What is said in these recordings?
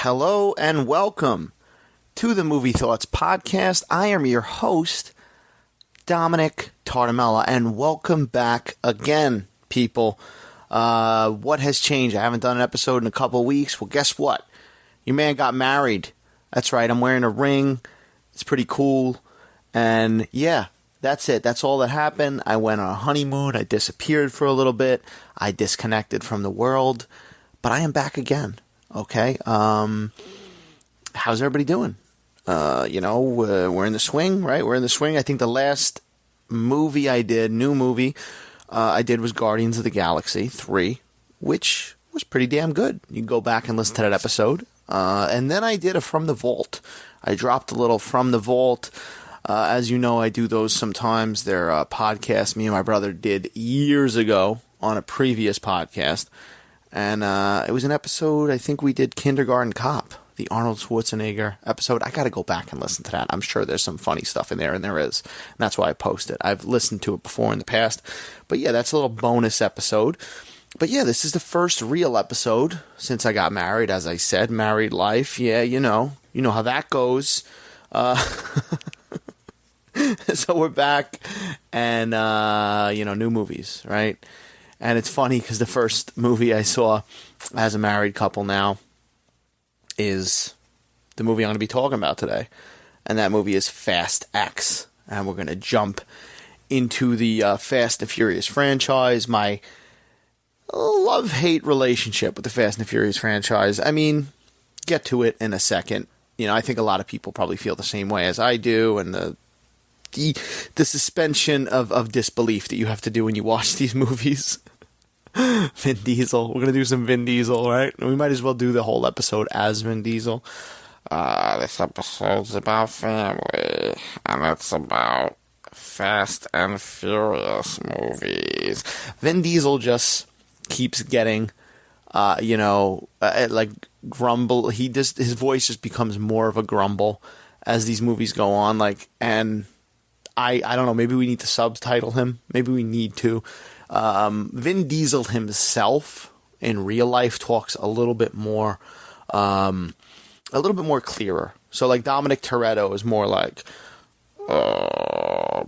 Hello and welcome to the Movie Thoughts Podcast. I am your host, Dominick, and welcome back again, people. What has changed? I haven't done an episode in a couple weeks. Well, guess what? Your man got married. That's right, I'm wearing a ring. It's pretty cool. And yeah, that's it. That's all that happened. I went on a honeymoon. I disappeared for a little bit. I disconnected from the world. But I am back again. Okay. How's everybody doing? We're in the swing, right? We're in the swing. I think the last movie I did, new movie, I did was Guardians of the Galaxy 3, which was pretty damn good. You can go back and listen to that episode. And then I did a From the Vault. I dropped a little From the Vault. As you know, I do those sometimes. They're podcasts me and my brother did years ago on a previous podcast. And it was an episode, I think we did Kindergarten Cop, the Arnold Schwarzenegger episode. I got to go back and listen to that. I'm sure there's some funny stuff in there, and there is. And that's why I post it. I've listened to it before in the past. But yeah, that's a little bonus episode. But yeah, this is the first real episode since I got married. As I said, married life. Yeah, you know how that goes. So we're back, and, new movies, right? And it's funny because the first movie I saw as a married couple now is the movie I'm going to be talking about today. And that movie is Fast X. And we're going to jump into the Fast and Furious franchise. My love-hate relationship with the Fast and Furious franchise. I mean, get to it in a second. I think a lot of people probably feel the same way as I do. And the suspension of disbelief that you have to do when you watch these movies. Vin Diesel. We're going to do some Vin Diesel, right? We might as well do the whole episode as Vin Diesel. This episode's about family, and it's about Fast and Furious movies. Vin Diesel just keeps getting, grumble. His voice just becomes more of a grumble as these movies go on, and I don't know, maybe we need to subtitle him. Maybe we need to. Vin Diesel himself in real life talks a little bit more clearer. So like Dominick Toretto is more like,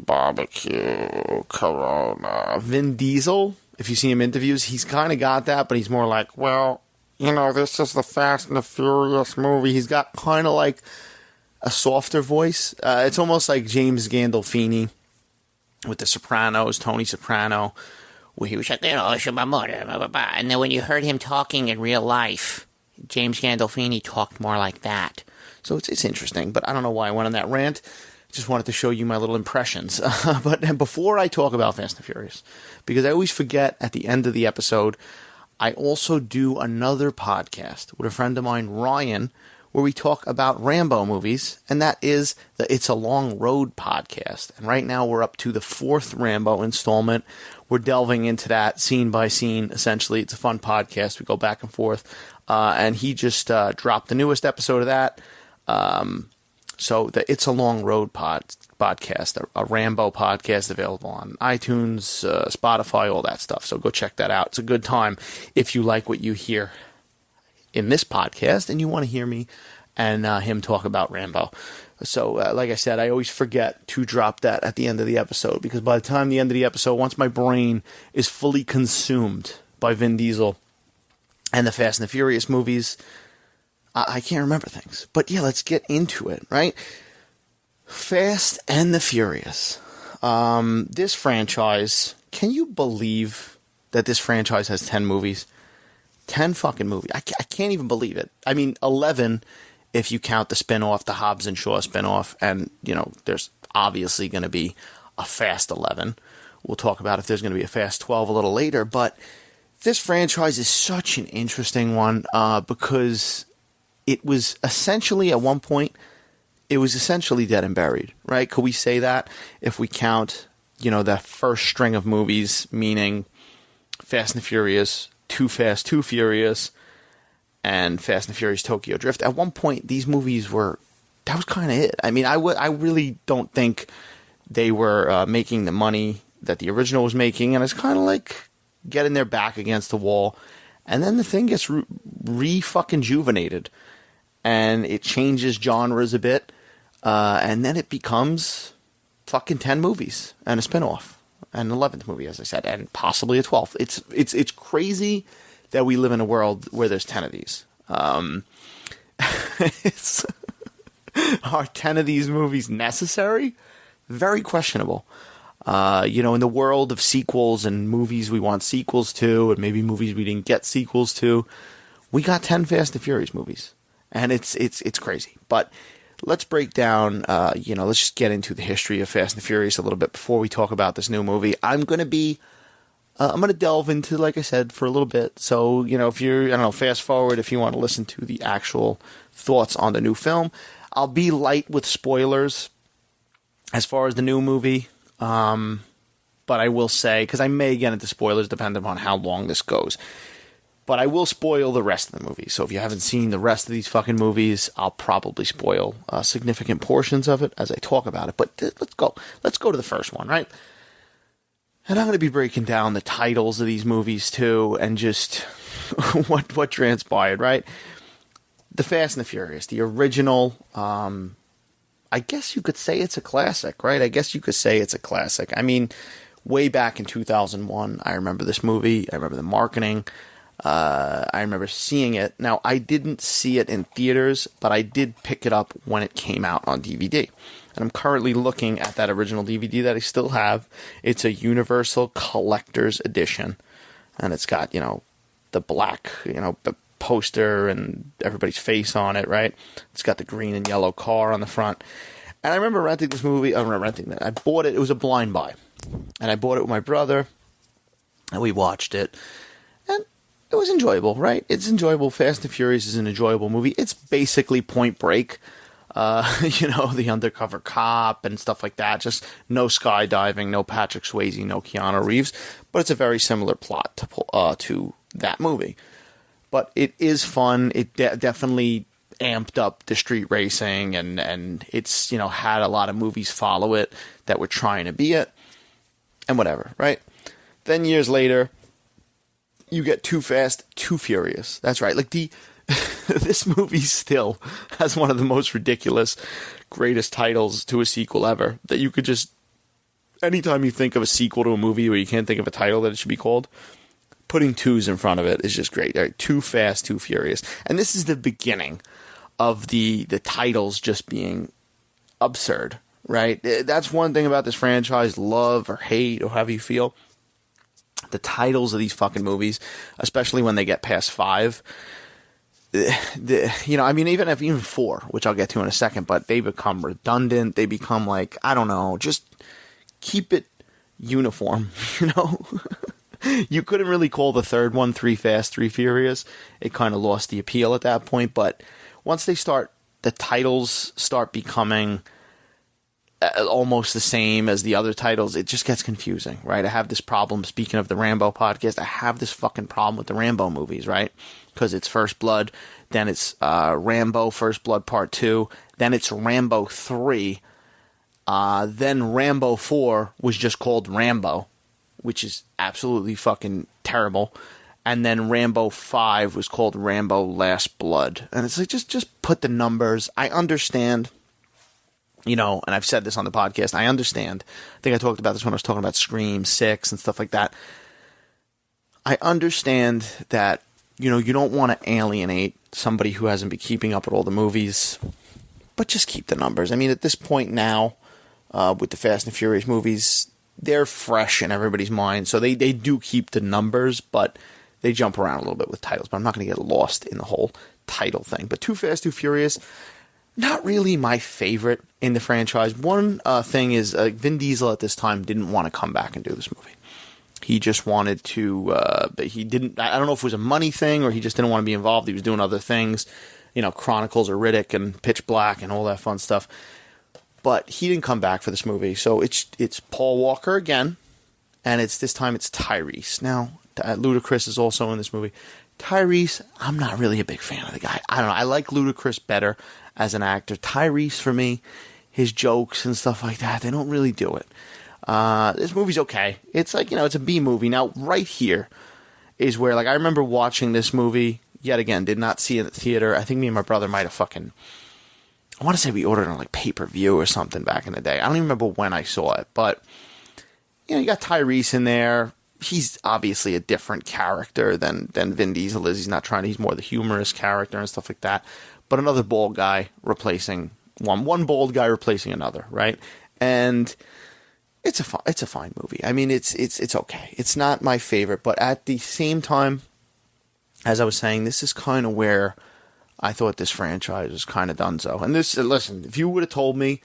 barbecue, Corona. Vin Diesel, if you see him in interviews, he's kind of got that, but he's more like, well, this is the Fast and the Furious movie. He's got kind of like a softer voice. It's almost like James Gandolfini with The Sopranos, Tony Soprano, where he was like, and then when you heard him talking in real life, James Gandolfini talked more like that. So it's interesting, but I don't know why I went on that rant. Just wanted to show you my little impressions. But before I talk about Fast and Furious, because I always forget at the end of the episode, I also do another podcast with a friend of mine, Ryan, where we talk about Rambo movies, and that is the It's a Long Road podcast. And right now we're up to the 4th Rambo installment. We're delving into that scene by scene, essentially. It's a fun podcast. We go back and forth. And he just dropped the newest episode of that. So the It's a Long Road podcast, a Rambo podcast available on iTunes, Spotify, all that stuff. So go check that out. It's a good time if you like what you hear in this podcast and you want to hear me and him talk about Rambo. So like I said, I always forget to drop that at the end of the episode, because by the time the end of the episode, once my brain is fully consumed by Vin Diesel and the Fast and the Furious movies, I can't remember things. But yeah, let's get into it, right? Fast and the Furious. This franchise, can you believe that this franchise has 10 movies? 10 fucking movies. I can't even believe it. I mean, 11 if you count the spinoff, the Hobbs and Shaw spinoff, and, there's obviously going to be a Fast 11. We'll talk about if there's going to be a Fast 12 a little later, but this franchise is such an interesting one because it was essentially, at one point, it was essentially dead and buried, right? Could we say that if we count, the first string of movies, meaning Fast and the Furious, Too Fast, Too Furious, and Fast and Furious Tokyo Drift. At one point, these movies that was kind of it. I mean, I really don't think they were making the money that the original was making, and it's kind of like getting their back against the wall, and then the thing gets re-fucking-juvenated. and it changes genres a bit, and then it becomes fucking 10 movies and a spinoff, and an 11th movie, as I said, and possibly a 12th. It's crazy that we live in a world where there's 10 of these. Are 10 of these movies necessary? Very questionable. In the world of sequels and movies we want sequels to, and maybe movies we didn't get sequels to, we got 10 Fast and Furious movies. And it's crazy. But let's break down, let's just get into the history of Fast and Furious a little bit before we talk about this new movie. I'm going to delve into, like I said, for a little bit. So, if you're, fast forward if you want to listen to the actual thoughts on the new film. I'll be light with spoilers as far as the new movie. But I will say, because I may get into spoilers depending on how long this goes. But I will spoil the rest of the movie. So if you haven't seen the rest of these fucking movies, I'll probably spoil significant portions of it as I talk about it. But let's go. Let's go to the first one, right? And I'm going to be breaking down the titles of these movies too, and just what transpired, right? The Fast and the Furious, the original. I guess you could say it's a classic, right? I guess you could say it's a classic. I mean, way back in 2001, I remember this movie. I remember the marketing. I remember seeing it. Now, I didn't see it in theaters, but I did pick it up when it came out on DVD. And I'm currently looking at that original DVD that I still have. It's a Universal Collector's Edition. And it's got, the black, poster and everybody's face on it, right? It's got the green and yellow car on the front. And I remember renting this movie. I bought it. It was a blind buy. And I bought it with my brother. And we watched it. And it was enjoyable, right? It's enjoyable. Fast and Furious is an enjoyable movie. It's basically Point Break. The undercover cop and stuff like that. Just no skydiving, no Patrick Swayze, no Keanu Reeves. But it's a very similar plot to that movie. But it is fun. It definitely amped up the street racing, and it's, had a lot of movies follow it that were trying to be it, and whatever, right? Then years later, you get Too Fast, Too Furious. That's right. Like this movie still has one of the most ridiculous, greatest titles to a sequel ever. That you could just, anytime you think of a sequel to a movie where you can't think of a title that it should be called, putting twos in front of it is just great. Right? Too Fast, Too Furious. And this is the beginning of the titles just being absurd, right? That's one thing about this franchise, love or hate or however you feel. The titles of these fucking movies, especially when they get past 5, even 4, which I'll get to in a second, but they become redundant. They become like, I don't know, just keep it uniform, You couldn't really call the third one 3 Fast, 3 Furious. It kind of lost the appeal at that point, but once the titles start becoming almost the same as the other titles, it just gets confusing, right? I have this problem, speaking of the Rambo podcast, I have this fucking problem with the Rambo movies, right? Because it's First Blood, then it's Rambo First Blood Part 2, then it's Rambo 3, then Rambo 4 was just called Rambo, which is absolutely fucking terrible. And then Rambo 5 was called Rambo Last Blood. And it's like, just put the numbers. I understand, and I've said this on the podcast, I understand. I think I talked about this when I was talking about Scream 6 and stuff like that. I understand that, you don't want to alienate somebody who hasn't been keeping up with all the movies, but just keep the numbers. I mean, at this point now, with the Fast and Furious movies, they're fresh in everybody's mind, so they do keep the numbers, but they jump around a little bit with titles. But I'm not going to get lost in the whole title thing. But Too Fast, Too Furious, not really my favorite in the franchise. One thing is Vin Diesel at this time didn't want to come back and do this movie. He just wanted to, he didn't, I don't know if it was a money thing or he just didn't want to be involved. He was doing other things, Chronicles of Riddick and Pitch Black and all that fun stuff. But he didn't come back for this movie. So it's Paul Walker again, and this time it's Tyrese. Now, Ludacris is also in this movie. Tyrese, I'm not really a big fan of the guy. I don't know. I like Ludacris better as an actor. Tyrese, for me, his jokes and stuff like that, they don't really do it. This movie's okay. It's like, it's a B movie. Now, right here is where, I remember watching this movie, yet again, did not see it at the theater. I think me and my brother might have I want to say we ordered it on like pay-per-view or something back in the day. I don't even remember when I saw it, but you got Tyrese in there. He's obviously a different character than Vin Diesel is. He's more the humorous character and stuff like that. But another bald guy replacing one bald guy replacing another, right? And it's a fine movie. I mean, it's okay. It's not my favorite, but at the same time, as I was saying, this is kind of where I thought this franchise was kind of donezo. And listen, if you would have told me,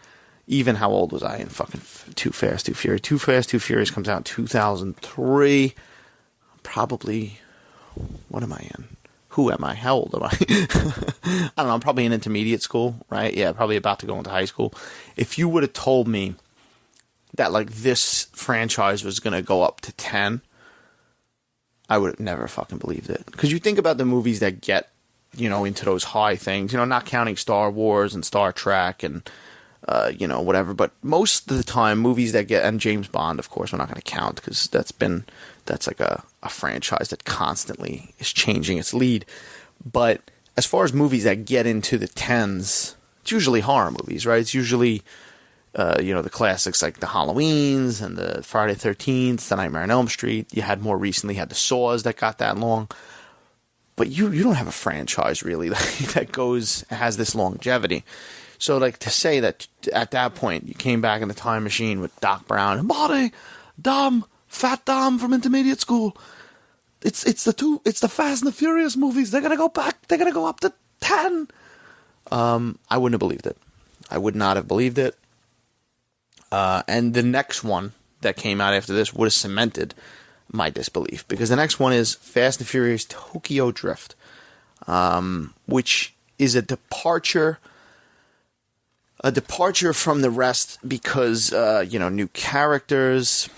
even how old was I in fucking Too Fast, Too Furious? Too Fast, Too Furious comes out in 2003. Probably, what am I in? Who am I? How old am I? I don't know. I'm probably in intermediate school, right? Yeah, probably about to go into high school. If you would have told me that like this franchise was going to go up to 10, I would have never fucking believed it. Because you think about the movies that get, into those high things, not counting Star Wars and Star Trek and whatever. But most of the time, movies that get, and James Bond, of course, we're not going to count because that's like a franchise that constantly is changing its lead. But as far as movies that get into the tens, it's usually horror movies, right? It's usually, the classics like the Halloweens and the Friday the 13th, the Nightmare on Elm Street. You had more recently had the Saws that got that long. But you don't have a franchise really that has this longevity. So, like, to say that at that point you came back in the time machine with Doc Brown and Marty, Dom, Fat Dom from intermediate school. It's the Fast and the Furious movies. They're gonna go back. They're gonna go up to 10. I wouldn't have believed it. I would not have believed it. And the next one that came out after this would have cemented my disbelief, because the next one is Fast and Furious Tokyo Drift, which is a departure from the rest because, new characters.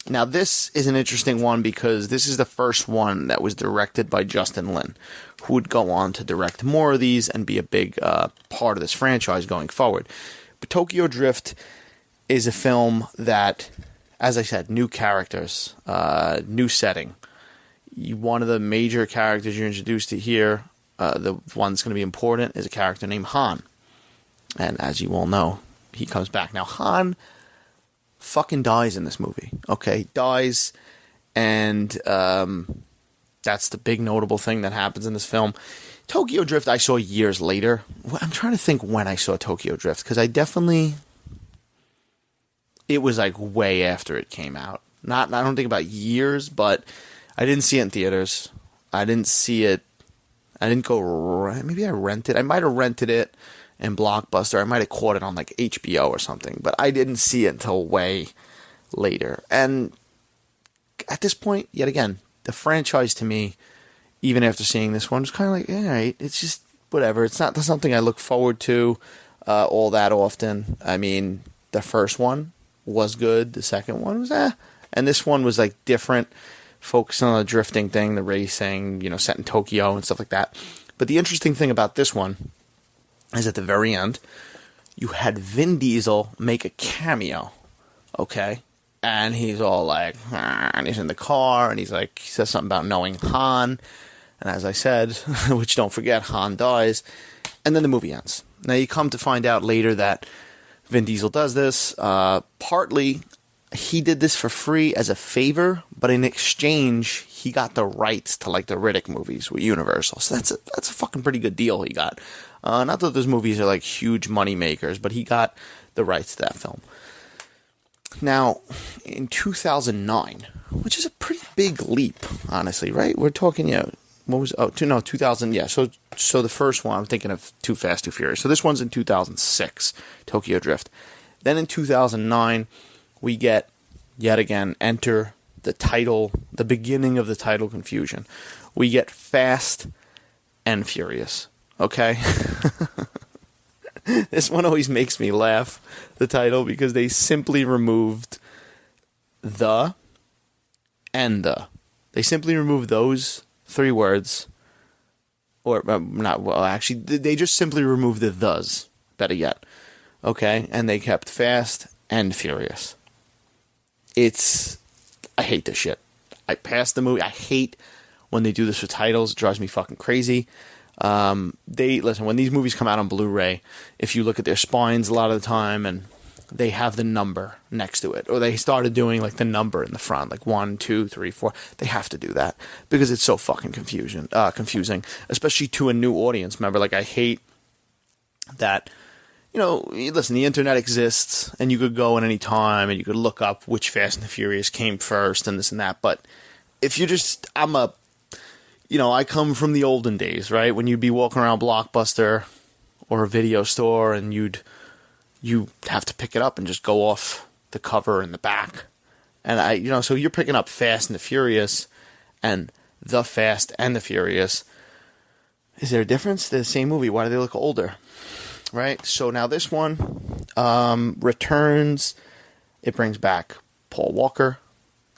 Now, this is an interesting one because this is the first one that was directed by Justin Lin, who would go on to direct more of these and be a big part of this franchise going forward. But Tokyo Drift is a film that, as I said, new characters, new setting. One of the major characters you're introduced to here, the one that's going to be important, is a character named Han. And as you all know, he comes back. Now, Han fucking dies in this movie. Okay, dies, and that's the big notable thing that happens in this film. Tokyo Drift I saw years later. I'm trying to think when I saw Tokyo Drift, because it was like way after it came out. I don't think about years, but I didn't see it in theaters. I didn't see it. I didn't go. Maybe I rented. I might have rented it in Blockbuster. I might have caught it on like HBO or something, but I didn't see it until way later. And at this point, yet again, the franchise to me, even after seeing this one, was kind of like, all right, it's just whatever. It's not something I look forward to all that often. I mean, the first one was good. The second one was and this one was like different, focusing on the drifting thing, the racing, set in Tokyo and stuff like that. But the interesting thing about this one is at the very end, you had Vin Diesel make a cameo, okay? And he's all like, and he's in the car, and he says something about knowing Han. And as I said, which don't forget, Han dies. And then the movie ends. Now you come to find out later that Vin Diesel does this. Partly, he did this for free as a favor, but in exchange, he got the rights to like the Riddick movies with Universal. So that's a fucking pretty good deal he got. Not that those movies are like huge money makers, but he got the rights to that film. Now, in 2009, which is a pretty big leap, honestly, right? We're talking, 2000, yeah. So the first one, I'm thinking of Too Fast, Too Furious. So this one's in 2006, Tokyo Drift. Then in 2009, we get, yet again, enter the beginning of the title confusion. We get Fast and Furious, okay? This one always makes me laugh, the title, because they simply removed the and the. They simply removed those three words, or not, well, actually, they just simply removed the thes, better yet, okay? And they kept Fast and Furious. I hate this shit. I passed the movie. I hate when they do this with titles. It drives me fucking crazy. Listen, when these movies come out on Blu-ray, if you look at their spines a lot of the time, and they have the number next to it, or they started doing like the number in the front, like 1, 2, 3, 4. They have to do that because it's so fucking confusing, especially to a new audience. Remember, like, I hate that. Listen, the internet exists, and you could go at any time, and you could look up which Fast and the Furious came first, and this and that. But if you just, I come from the olden days, right? When you'd be walking around Blockbuster or a video store, and you have to pick it up and just go off the cover in the back. And so you're picking up Fast and the Furious and The Fast and the Furious. Is there a difference? They're the same movie. Why do they look older? Right? So now this one returns. It brings back Paul Walker.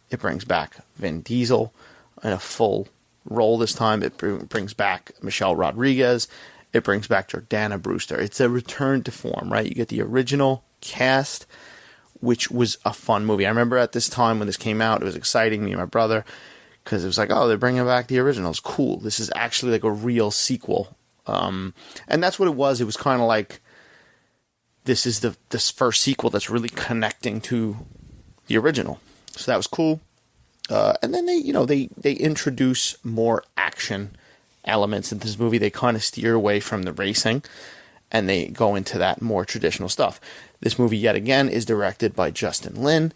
It brings back Vin Diesel in a full role this time. It brings back Michelle Rodriguez. It brings back Jordana Brewster. It's a return to form, right? You get the original cast, which was a fun movie. I remember at this time when this came out, it was exciting, me and my brother, because it was like, oh, they're bringing back the originals. Cool. This is actually like a real sequel. And that's what it was. It was kind of like, this is this first sequel that's really connecting to the original. So that was cool. And then they introduce more action elements in this movie. They kind of steer away from the racing, and they go into that more traditional stuff. This movie, yet again, is directed by Justin Lin.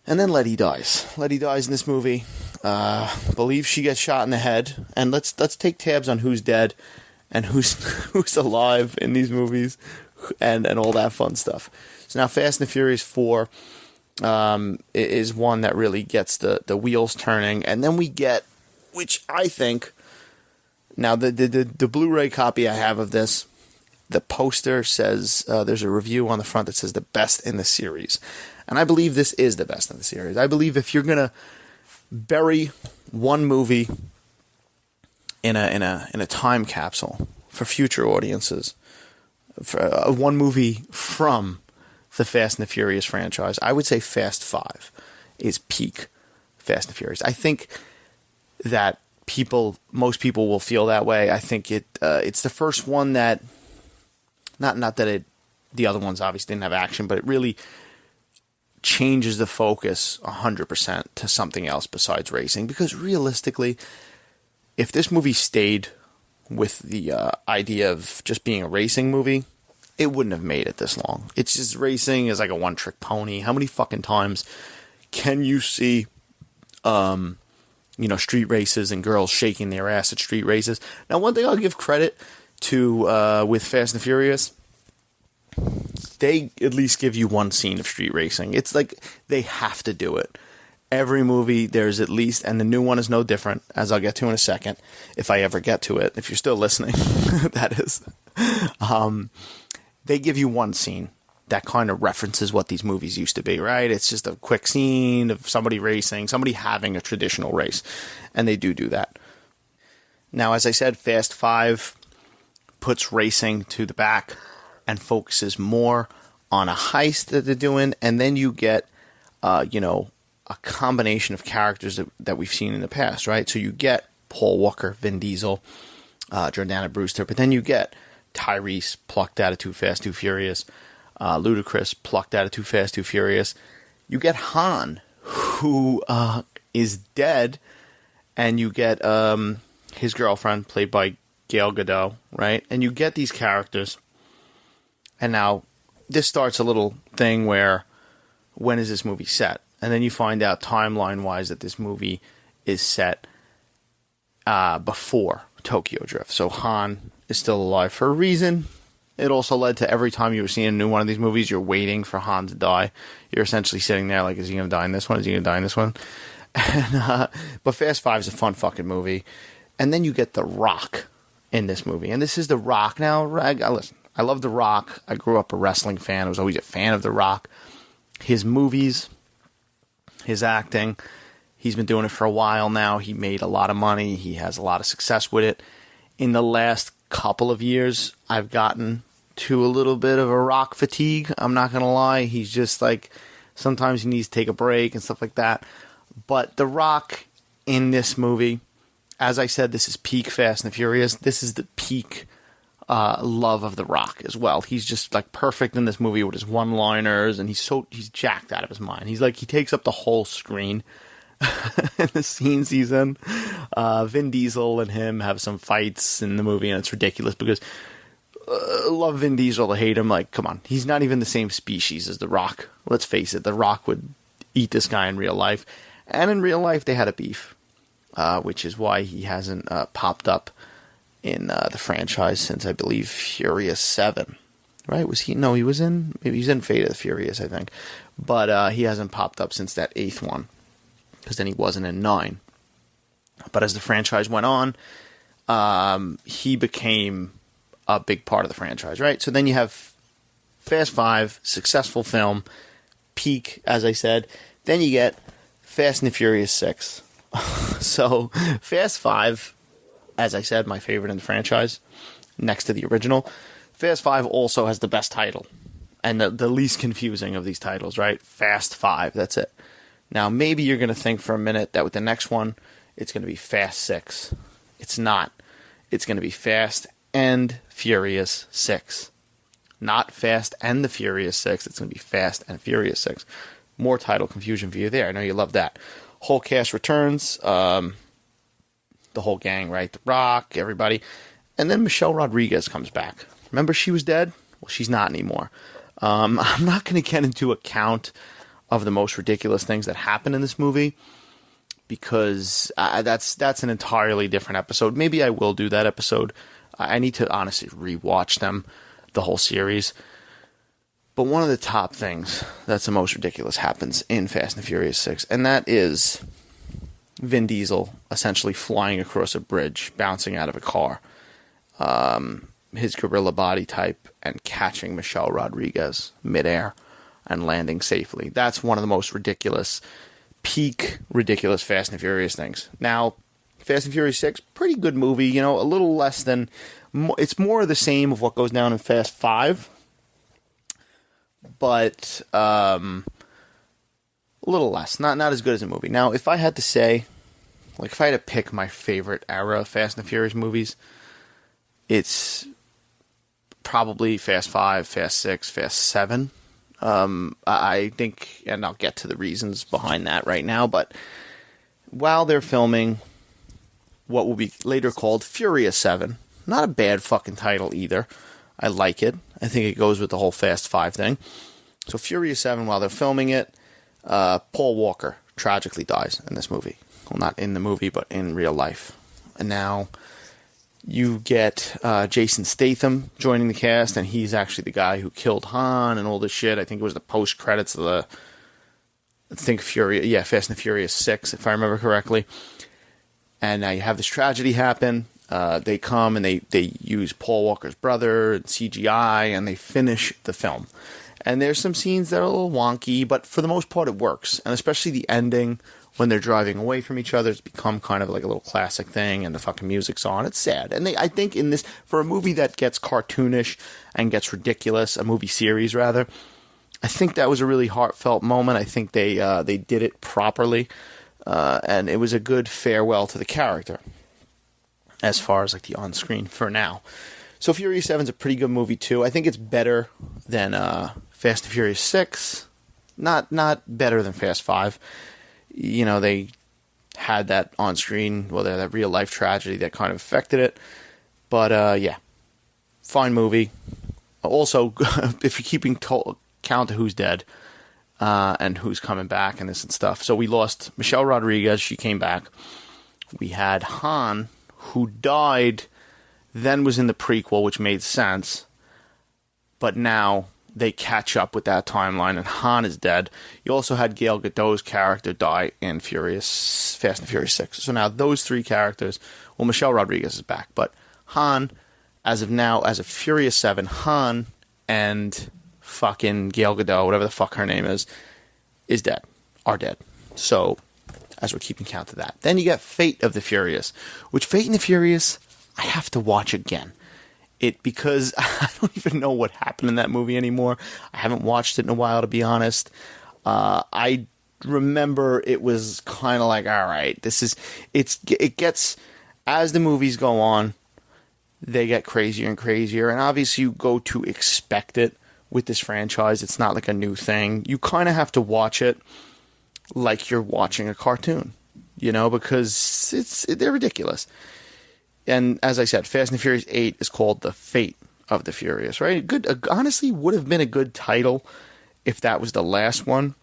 And then Letty dies. Letty dies in this movie. Believe she gets shot in the head. And let's take tabs on who's dead and who's alive in these movies, and all that fun stuff. So now Fast and the Furious 4 is one that really gets the wheels turning. And then we get, which I think, now the Blu-ray copy I have of this, the poster says, there's a review on the front that says the best in the series. And I believe this is the best in the series. I believe if you're going to bury one movie in a time capsule for future audiences, for one movie from the Fast and the Furious franchise, I would say Fast 5 is peak Fast and Furious. I think that most people will feel that way. I think it's the first one that, not that the other ones obviously didn't have action, but it really changes the focus 100% to something else besides racing. Because realistically, if this movie stayed with the idea of just being a racing movie, it wouldn't have made it this long. It's just, racing is like a one-trick pony. How many fucking times can you see street races and girls shaking their ass at street races? Now, one thing I'll give credit to with Fast and Furious, they at least give you one scene of street racing. It's like they have to do it. Every movie, there's at least, and the new one is no different, as I'll get to in a second, if I ever get to it, if you're still listening, that is. They give you one scene that kind of references what these movies used to be, right? It's just a quick scene of somebody racing, somebody having a traditional race, and they do that. Now, as I said, Fast 5 puts racing to the back and focuses more on a heist that they're doing, and then you get, a combination of characters that we've seen in the past, right? So you get Paul Walker, Vin Diesel, Jordana Brewster, but then you get Tyrese, plucked out of Too Fast, Too Furious, Ludacris, plucked out of Too Fast, Too Furious. You get Han, who is dead, and you get his girlfriend, played by Gal Gadot, right? And you get these characters, and now this starts a little thing where, when is this movie set? And then you find out timeline-wise that this movie is set before Tokyo Drift. So Han is still alive for a reason. It also led to every time you were seeing a new one of these movies, you're waiting for Han to die. You're essentially sitting there like, is he going to die in this one? Is he going to die in this one? And, but Fast 5 is a fun fucking movie. And then you get The Rock in this movie. And this is The Rock now. Listen, I love The Rock. I grew up a wrestling fan. I was always a fan of The Rock. His movies, his acting, he's been doing it for a while now. He made a lot of money. He has a lot of success with it. In the last couple of years, I've gotten to a little bit of a Rock fatigue. I'm not going to lie. He's just like, sometimes he needs to take a break and stuff like that. But The Rock in this movie as I said, this is peak Fast and the Furious. This is the peak love of The Rock as well. He's just like perfect in this movie with his one-liners, and he's jacked out of his mind. He takes up the whole screen in the scenes he's in. Vin Diesel and him have some fights in the movie, and it's ridiculous because love Vin Diesel to hate him. Like, come on, he's not even the same species as The Rock. Let's face it, The Rock would eat this guy in real life, and in real life they had a beef, which is why he hasn't popped up in the franchise since, I believe, Furious 7. Right? Was he? No, he was in Fate of the Furious, I think. But he hasn't popped up since that 8th one, because then he wasn't in 9. But as the franchise went on, he became a big part of the franchise, right? So then you have Fast 5, successful film, peak, as I said. Then you get Fast and the Furious 6. So Fast 5, as I said, my favorite in the franchise, next to the original. Fast 5 also has the best title, and the least confusing of these titles, right? Fast 5, that's it. Now, maybe you're going to think for a minute that with the next one, it's going to be Fast 6. It's not. It's going to be Fast and Furious 6. Not Fast and the Furious 6. It's going to be Fast and Furious 6. More title confusion for you there. I know you love that. Whole cast returns. The whole gang, right? The Rock, everybody. And then Michelle Rodriguez comes back. Remember she was dead? Well, she's not anymore. I'm not going to get into a count of the most ridiculous things that happen in this movie, because that's an entirely different episode. Maybe I will do that episode. I need to honestly rewatch them, the whole series. But one of the top things that's the most ridiculous happens in Fast and the Furious 6, and that is Vin Diesel essentially flying across a bridge, bouncing out of a car, his gorilla body type, and catching Michelle Rodriguez midair and landing safely. That's one of the most ridiculous, peak ridiculous Fast and Furious things. Now, Fast and Furious 6, pretty good movie, a little less than, it's more of the same of what goes down in Fast 5, but a little less, not as good as a movie. Now, if I had to say, like if I had to pick my favorite era of Fast and the Furious movies, it's probably Fast 5, Fast 6, Fast 7. I think, and I'll get to the reasons behind that right now, but while they're filming what will be later called Furious 7, not a bad fucking title either. I like it. I think it goes with the whole Fast 5 thing. So Furious 7, while they're filming it, Paul Walker tragically dies in this movie. Well, not in the movie, but in real life. And now you get Jason Statham joining the cast, and he's actually the guy who killed Han and all this shit. I think it was the post-credits of the, Fast and the Furious 6, if I remember correctly. And now you have this tragedy happen. They come and they use Paul Walker's brother and CGI, and they finish the film. And there's some scenes that are a little wonky, but for the most part it works. And especially the ending, when they're driving away from each other, it's become kind of like a little classic thing, and the fucking music's on. It's sad. And I think in this, for a movie that gets cartoonish and gets ridiculous, a movie series rather, I think that was a really heartfelt moment. I think they did it properly, and it was a good farewell to the character, as far as like the on-screen for now. So Furious 7 is a pretty good movie too. I think it's better than Fast and Furious 6. Not better than Fast 5. They had that on-screen, that real-life tragedy that kind of affected it. But, yeah, fine movie. Also, if you're keeping count of who's dead and who's coming back and this and stuff. So we lost Michelle Rodriguez. She came back. We had Han, who died, then was in the prequel, which made sense. But now they catch up with that timeline, and Han is dead. You also had Gal Gadot's character die in Fast and Furious 6. So now those three characters, Michelle Rodriguez is back, but Han, as of now, as of Furious 7, Han and fucking Gal Gadot, whatever the fuck her name is dead, are dead. So, as we're keeping count of that. Then you get Fate of the Furious, which Fate and the Furious, I have to watch again. Because I don't even know what happened in that movie anymore. I haven't watched it in a while, to be honest. I remember it was kind of like, all right, it gets, As the movies go on, they get crazier and crazier, and obviously you go to expect it with this franchise. It's not like a new thing. You kind of have to watch it like you're watching a cartoon, because they're ridiculous. And as I said, Fast and the Furious 8 is called The Fate of the Furious, right? Honestly, would have been a good title if that was the last one.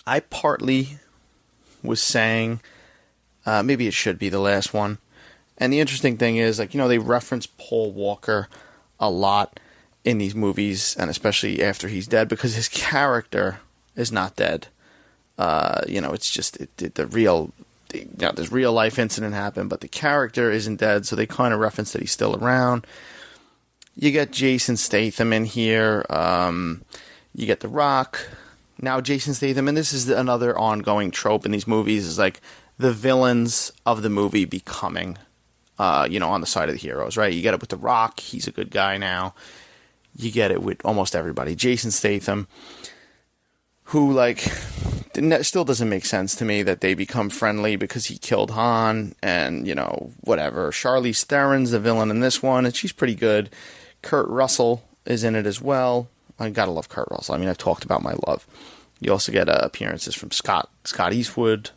I partly was saying maybe it should be the last one. And the interesting thing is, they reference Paul Walker a lot in these movies, and especially after he's dead, because his character is not dead. It's just the real, this real life incident happened, but the character isn't dead, so they kind of reference that he's still around. You get Jason Statham in here. You get The Rock. Now Jason Statham, and this is another ongoing trope in these movies, is like the villains of the movie becoming, on the side of the heroes, right? You get it with The Rock. He's a good guy now. You get it with almost everybody. Jason Statham, who, still doesn't make sense to me that they become friendly because he killed Han, and, whatever. Charlize Theron's the villain in this one, and she's pretty good. Kurt Russell is in it as well. I gotta love Kurt Russell. I mean, I've talked about my love. You also get appearances from Scott Eastwood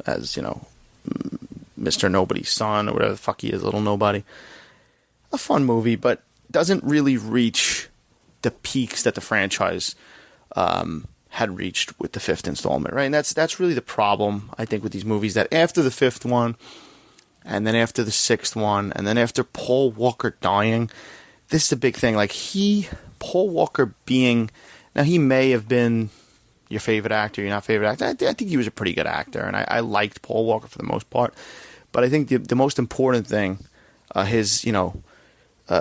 as, Mr. Nobody's son, or whatever the fuck he is, Little Nobody. A fun movie, but doesn't really reach the peaks that the franchise had reached with the fifth installment, right? And that's really the problem, I think, with these movies, that after the fifth one, and then after the sixth one, and then after Paul Walker dying, this is the big thing. Paul Walker being, now he may have been your favorite actor, your not favorite actor. I think he was a pretty good actor, and I liked Paul Walker for the most part. But I think the most important thing, his,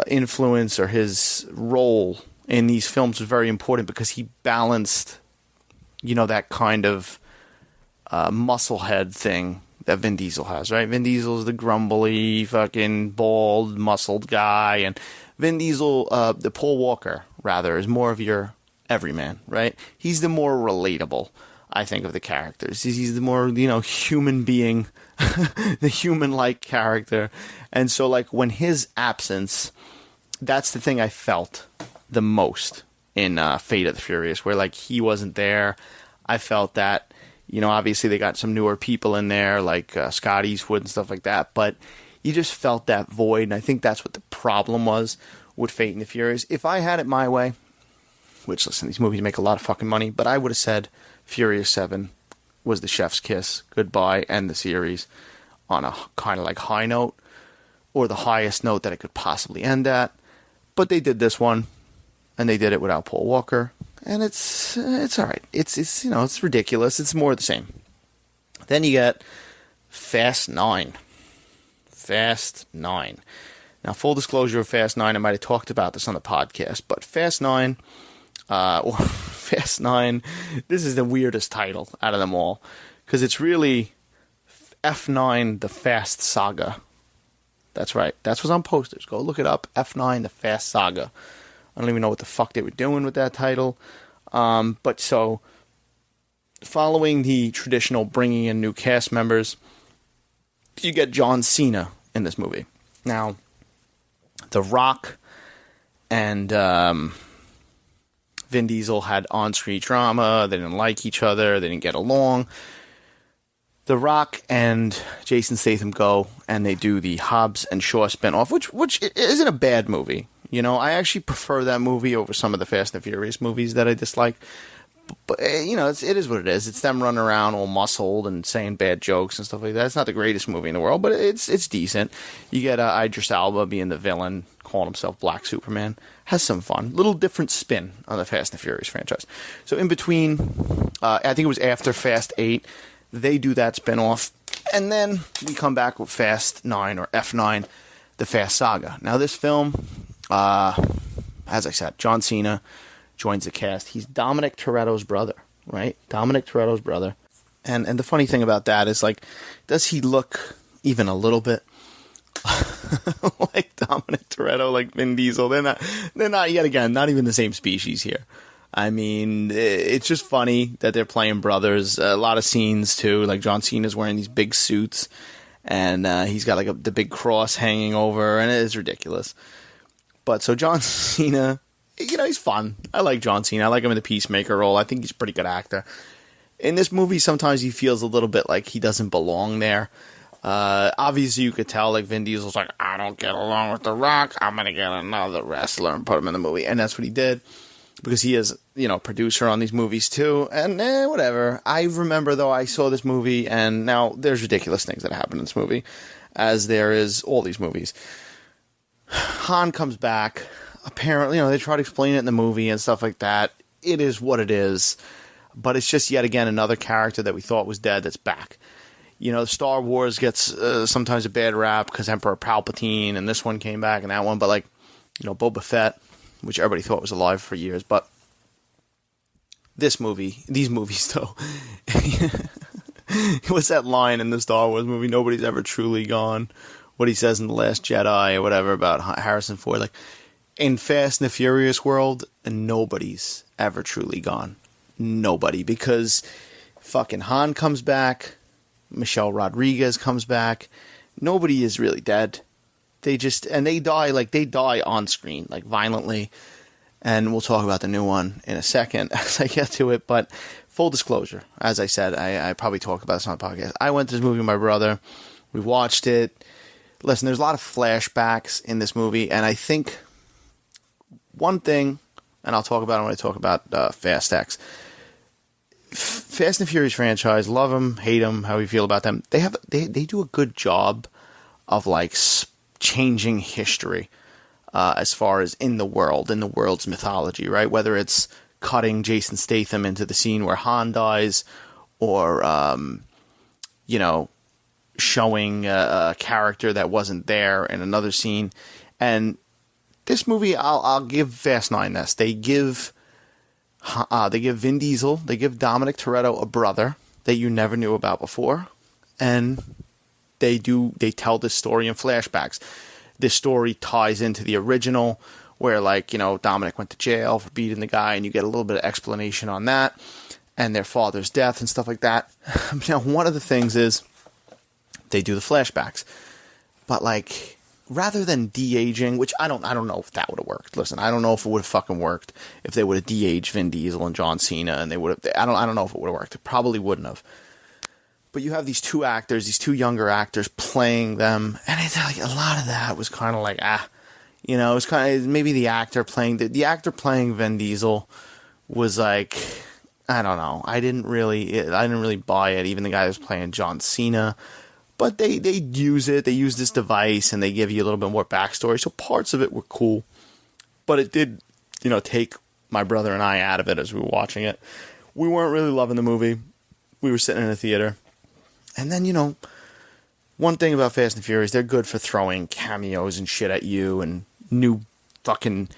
influence or his role in these films was very important, because he balanced, that kind of musclehead thing that Vin Diesel has, right? Vin Diesel is the grumbly, fucking bald, muscled guy, and Vin Diesel, the Paul Walker, rather, is more of your everyman, right? He's the more relatable, I think, of the characters. He's the more, human being, the human-like character. And so, when his absence, that's the thing I felt the most in Fate of the Furious, where, he wasn't there. I felt that, obviously they got some newer people in there, like Scott Eastwood and stuff like that, but you just felt that void, and I think that's what the problem was with Fate and the Furious. If I had it my way, which, listen, these movies make a lot of fucking money, but I would have said Furious 7 was the chef's kiss, goodbye, end the series on a kind of high note, or the highest note that it could possibly end at. But they did this one, and they did it without Paul Walker, and it's all right. It's ridiculous. It's more of the same. Then you get Fast 9. Fast 9. Now, full disclosure of Fast 9, I might have talked about this on the podcast, but Fast 9, or Fast 9, this is the weirdest title out of them all, because it's really F9, The Fast Saga. That's right. That's what's on posters. Go look it up. F9, The Fast Saga. I don't even know what the fuck they were doing with that title. But so, following the traditional bringing in new cast members, you get John Cena in this movie. Now, The Rock and Vin Diesel had on-screen drama. They didn't like each other. They didn't get along. The Rock and Jason Statham go and they do the Hobbs and Shaw spinoff, which isn't a bad movie. I actually prefer that movie over some of the Fast and Furious movies that I dislike. But, it is what it is. It's them running around all muscled and saying bad jokes and stuff like that. It's not the greatest movie in the world, but it's decent. You get Idris Elba being the villain, calling himself Black Superman. Has some fun. Little different spin on the Fast and Furious franchise. So in between, I think it was after Fast 8, they do that spinoff. And then we come back with Fast 9 or F9, The Fast Saga. Now this film, as I said, John Cena joins the cast. He's Dominick Toretto's brother, right? Dominick Toretto's brother. And the funny thing about that is, does he look even a little bit like Dominick Toretto, like Vin Diesel? They're not yet again, not even the same species here. I mean, it's just funny that they're playing brothers. A lot of scenes, too. Like, John Cena's wearing these big suits. and he's got like the big cross hanging over, and it is ridiculous. But so John Cena, he's fun. I like John Cena. I like him in the Peacemaker role. I think he's a pretty good actor. In this movie, sometimes he feels a little bit like he doesn't belong there. Obviously, you could tell, like, Vin Diesel's like, I don't get along with The Rock. I'm going to get another wrestler and put him in the movie. And that's what he did. Because he is, producer on these movies, too. And, whatever. I remember, though, I saw this movie, and now there's ridiculous things that happen in this movie. As there is all these movies. Han comes back. Apparently, they try to explain it in the movie and stuff like that. It is what it is. But it's just, yet again, another character that we thought was dead that's back. Star Wars gets sometimes a bad rap because Emperor Palpatine, and this one came back and that one. But, like, Boba Fett, which everybody thought was alive for years. But these movies, though. What's that line in the Star Wars movie? Nobody's ever truly gone. What he says in The Last Jedi or whatever about Harrison Ford. Like, in Fast and the Furious world, nobody's ever truly gone. Nobody. Because fucking Han comes back. Michelle Rodriguez comes back. Nobody is really dead. They die on screen, like, violently. And we'll talk about the new one in a second as I get to it. But full disclosure, as I said, I probably talk about this on the podcast. I went to this movie with my brother. We watched it. Listen, there's a lot of flashbacks in this movie. And I think one thing, and I'll talk about it when I talk about Fast X. Fast and Furious franchise, love them, hate them, how we feel about them. They do a good job of, like, changing history as far as in the world's mythology, right? Whether it's cutting Jason Statham into the scene where Han dies, or showing a character that wasn't there in another scene. And this movie, I'll give Fast 9 this. They give Vin Diesel, they give Dominick Toretto a brother that you never knew about before, and they tell this story in flashbacks. This story ties into the original, where, like, Dominick went to jail for beating the guy, and you get a little bit of explanation on that, and their father's death and stuff like that. Now, one of the things is they do the flashbacks, but, like, rather than de-aging, which I don't know if that would have worked. Listen, I don't know if it would have fucking worked if they would have de-aged Vin Diesel and John Cena, and they would have. I don't know if it would have worked. It probably wouldn't have. But you have these two younger actors playing them, and it's like a lot of that was kind of like it was kind of maybe the actor playing Vin Diesel was like, I don't know. I didn't really buy it. Even the guy that was playing John Cena. But they use it. They use this device, and they give you a little bit more backstory. So parts of it were cool. But it did, take my brother and I out of it as we were watching it. We weren't really loving the movie. We were sitting in a theater. And then, one thing about Fast and Furious, they're good for throwing cameos and shit at you, and new fucking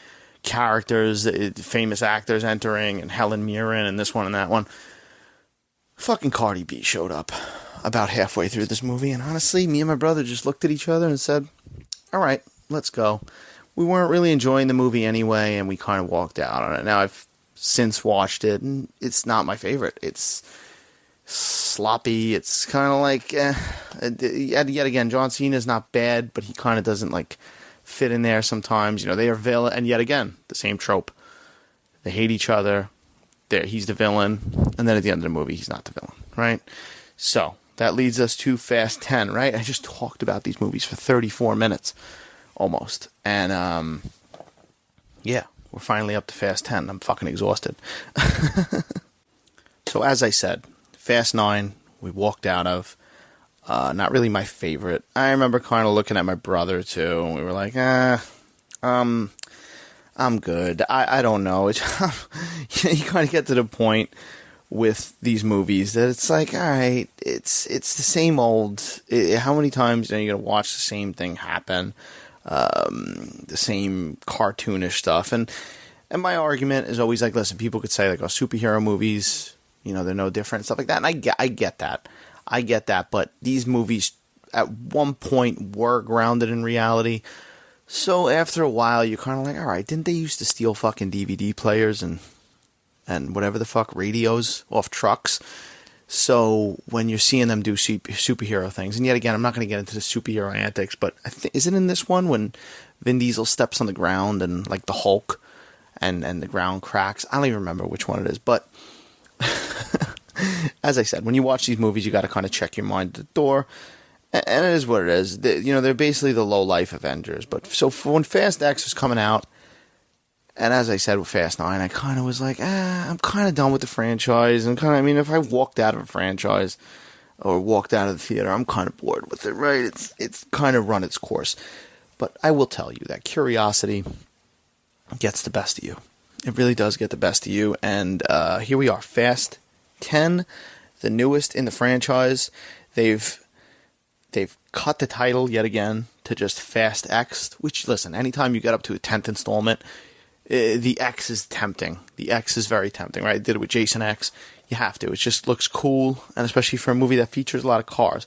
characters, famous actors entering, and Helen Mirren, and this one and that one. Fucking Cardi B showed up about halfway through this movie, and honestly, me and my brother just looked at each other and said, all right, let's go. We weren't really enjoying the movie anyway, and we kind of walked out on it. Now, I've since watched it, and it's not my favorite. It's sloppy. It's kind of like, yet again, John Cena's not bad, but he kind of doesn't, like, fit in there sometimes. They are villain, and yet again, the same trope. They hate each other. He's the villain, and then at the end of the movie, he's not the villain, right? So that leads us to Fast 10, right? I just talked about these movies for 34 minutes, almost. And, yeah, we're finally up to Fast 10. I'm fucking exhausted. So as I said, Fast 9, we walked out of. Not really my favorite. I remember kind of looking at my brother, too, and we were like, I'm good. I don't know. You kind of get to the point with these movies that it's like, all right, it's the same old. How many times are you going to watch the same thing happen? The same cartoonish stuff. And my argument is always like, listen, people could say like, oh, superhero movies, they're no different, stuff like that. And I get that. I get that. But these movies at one point were grounded in reality. So after a while, you're kind of like, all right, didn't they used to steal fucking DVD players and whatever the fuck, radios off trucks? So when you're seeing them do superhero things, and yet again, I'm not going to get into the superhero antics, but is it in this one when Vin Diesel steps on the ground and like the Hulk and the ground cracks? I don't even remember which one it is, but as I said, when you watch these movies, you got to kind of check your mind at the door, and it is what it is. They're basically the low-life Avengers. But so for when Fast X was coming out, and as I said with Fast 9, I kind of was like, I'm kind of done with the franchise. And if I walked out of a franchise or walked out of the theater, I'm kind of bored with it, right? It's kind of run its course. But I will tell you that curiosity gets the best of you. It really does get the best of you. And here we are, Fast 10, the newest in the franchise. They've cut the title yet again to just Fast X, which, listen, anytime you get up to a 10th installment, the X is tempting. The X is very tempting, right? I did it with Jason X. You have to. It just looks cool, and especially for a movie that features a lot of cars.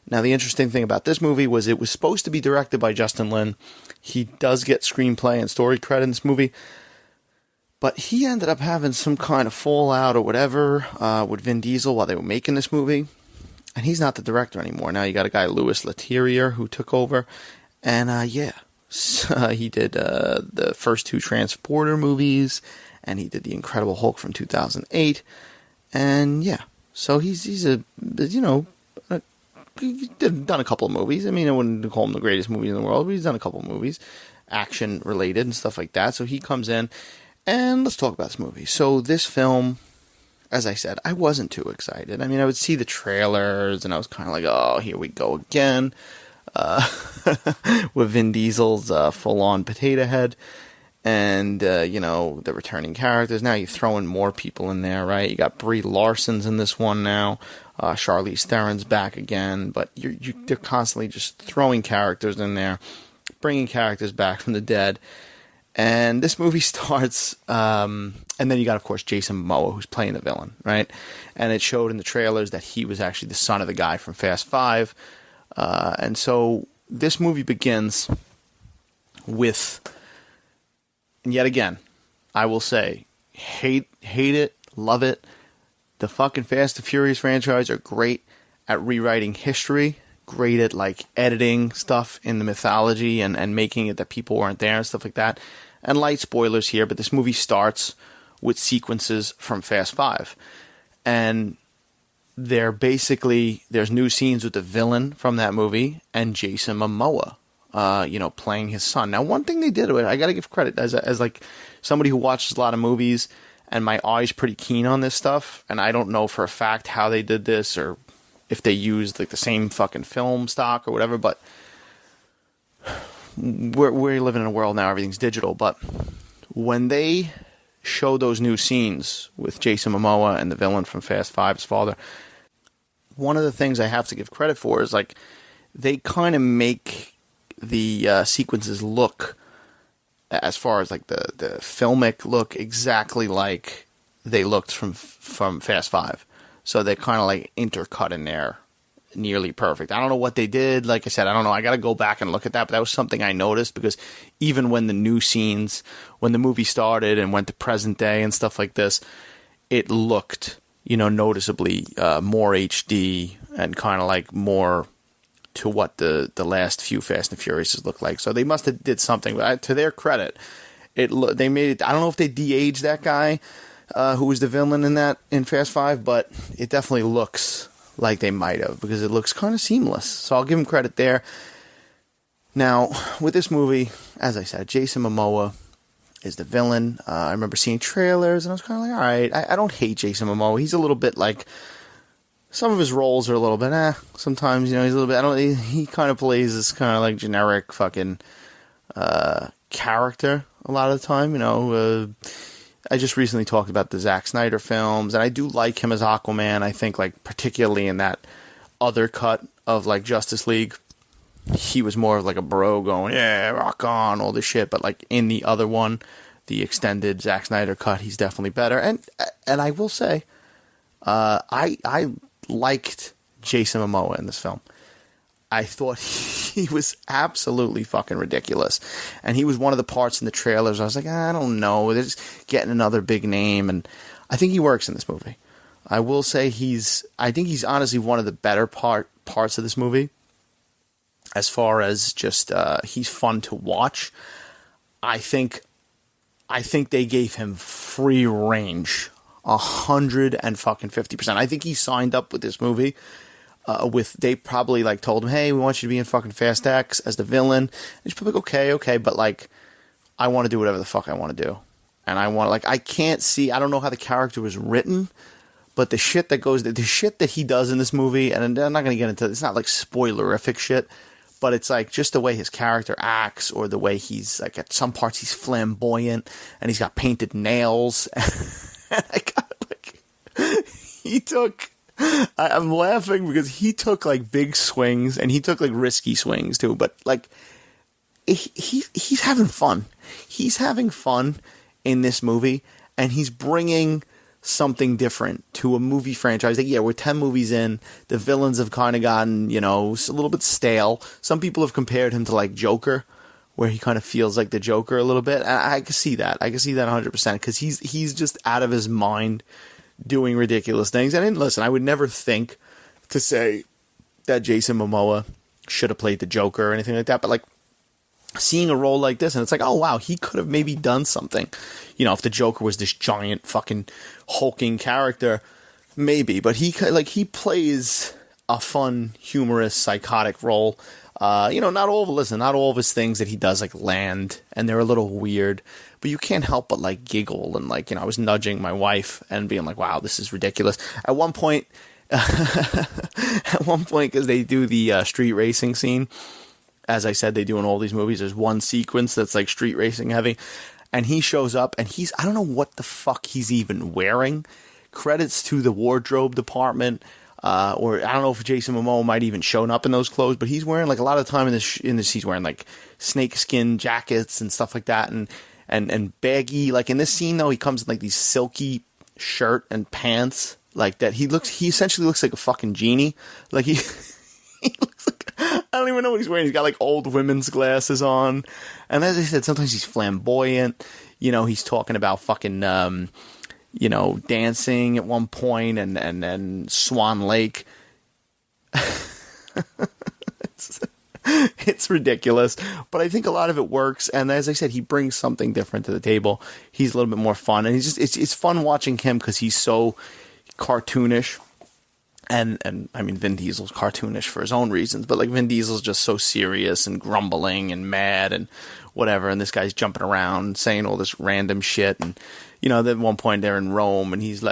Now, the interesting thing about this movie was it was supposed to be directed by Justin Lin. He does get screenplay and story credit in this movie, but he ended up having some kind of fallout or whatever with Vin Diesel while they were making this movie, and he's not the director anymore. Now you got a guy, Louis Leterrier, who took over, and he did the first two Transporter movies, and he did The Incredible Hulk from 2008, and so he's done a couple of movies. I wouldn't call him the greatest movies in the world, but he's done a couple of movies, action related and stuff like that. So he comes in, and let's talk about this movie. So this film, as I said, I wasn't too excited. I would see the trailers, and I was kind of like, oh, here we go again. With Vin Diesel's full-on potato head, and the returning characters. Now you're throwing more people in there, right? You got Brie Larson's in this one now. Charlize Theron's back again, but they're constantly just throwing characters in there, bringing characters back from the dead. And this movie starts, and then you got, of course, Jason Momoa, who's playing the villain, right? And it showed in the trailers that he was actually the son of the guy from Fast 5. And so this movie begins with, and yet again, I will say, hate it, love it. The fucking Fast and Furious franchise are great at rewriting history, great at like editing stuff in the mythology and making it that people weren't there and stuff like that. And light spoilers here, but this movie starts with sequences from Fast 5. And there's new scenes with the villain from that movie and Jason Momoa, playing his son. Now, one thing they did, I got to give credit as like somebody who watches a lot of movies, and my eye's pretty keen on this stuff, and I don't know for a fact how they did this or if they used like the same fucking film stock or whatever, but we're living in a world now, everything's digital, but when they show those new scenes with Jason Momoa and the villain from Fast 5's father, one of the things I have to give credit for is like they kind of make the sequences look, as far as like the filmic look, exactly like they looked from Fast 5. So they're kind of like intercut in there, nearly perfect. I don't know what they did. Like I said, I don't know. I got to go back and look at that. But that was something I noticed, because even when the new scenes, when the movie started and went to present day and stuff like this, it looked, noticeably more HD and kind of like more to what the last few Fast and Furious looked like. So they must have did something. But to their credit, they made it. I don't know if they de-aged that guy who was the villain in Fast 5, but it definitely looks like they might have, because it looks kind of seamless. So I'll give him credit there. Now, with this movie, as I said, Jason Momoa is the villain. I remember seeing trailers, and I was kind of like, all right, I don't hate Jason Momoa. He's a little bit like, some of his roles are a little bit, sometimes, he's a little bit, he kind of plays this kind of like generic fucking character a lot of the time, I just recently talked about the Zack Snyder films, and I do like him as Aquaman. I think, like, particularly in that other cut of, like, Justice League, he was more of, like, a bro going, yeah, rock on, all this shit. But, like, in the other one, the extended Zack Snyder cut, he's definitely better. And I will say, I liked Jason Momoa in this film. I thought he was absolutely fucking ridiculous. And he was one of the parts in the trailers I was like, I don't know, they're just getting another big name. And I think he works in this movie. I will say I think he's honestly one of the better parts of this movie. As far as just, he's fun to watch. I think they gave him free range, 150%. I think he signed up with this movie. They probably like told him, "Hey, we want you to be in fucking Fast X as the villain." And he's probably like, okay, but like, I want to do whatever the fuck I want to do, and I don't know how the character was written, but the shit that he does in this movie, and I'm not gonna get into it, it's not like spoilerific shit, but it's like just the way his character acts, or the way he's like at some parts he's flamboyant and he's got painted nails, and I got like I'm laughing because he took like big swings and he took like risky swings too, but like he's having fun. He's having fun in this movie, and he's bringing something different to a movie franchise. Like, yeah, we're 10 movies in. The villains have kind of gotten, a little bit stale. Some people have compared him to like Joker, where he kind of feels like the Joker a little bit. I can see that. I can see that 100% because he's just out of his mind, doing ridiculous things. And listen, I would never think to say that Jason Momoa should have played the Joker or anything like that, but like seeing a role like this, and it's like, oh wow, he could have maybe done something. If the Joker was this giant fucking hulking character, maybe. But he plays a fun, humorous, psychotic role. Not all of his things that he does like land, and they're a little weird. But you can't help but like giggle, and like, I was nudging my wife and being like, wow, this is ridiculous. At one point, because they do the street racing scene, as I said, they do in all these movies, there's one sequence that's like street racing heavy, and he shows up, and I don't know what the fuck he's even wearing. Credits to the wardrobe department, or I don't know if Jason Momoa might even shown up in those clothes, but he's wearing like a lot of the time in this he's wearing like snakeskin jackets and stuff like that, and baggy. Like in this scene though, he comes in like these silky shirt and pants like that. He essentially looks like a fucking genie. Like he looks like, I don't even know what he's wearing. He's got like old women's glasses on, and as I said, sometimes he's flamboyant. He's talking about fucking dancing at one point, and Swan Lake. It's ridiculous, but I think a lot of it works. And as I said, he brings something different to the table. He's a little bit more fun, and it's fun watching him because he's so cartoonish. And I mean, Vin Diesel's cartoonish for his own reasons, but like Vin Diesel's just so serious and grumbling and mad and whatever. And this guy's jumping around saying all this random shit. And, then at one point they're in Rome and he's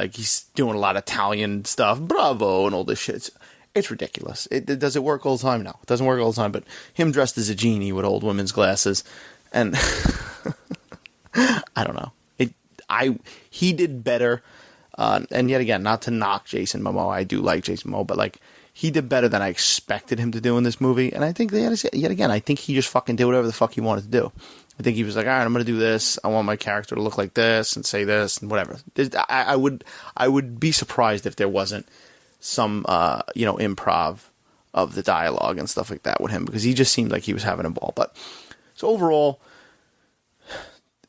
doing a lot of Italian stuff, bravo, and all this shit. It's ridiculous. Does it work all the time? No, it doesn't work all the time, but him dressed as a genie with old women's glasses. And I don't know. He did better. And yet again, not to knock Jason Momoa, I do like Jason Momoa, but like he did better than I expected him to do in this movie. And I think yet again, I think he just fucking did whatever the fuck he wanted to do. I think he was like, all right, I'm going to do this. I want my character to look like this and say this and whatever. I would be surprised if there wasn't some improv of the dialogue and stuff like that with him, because he just seemed like he was having a ball. But so overall,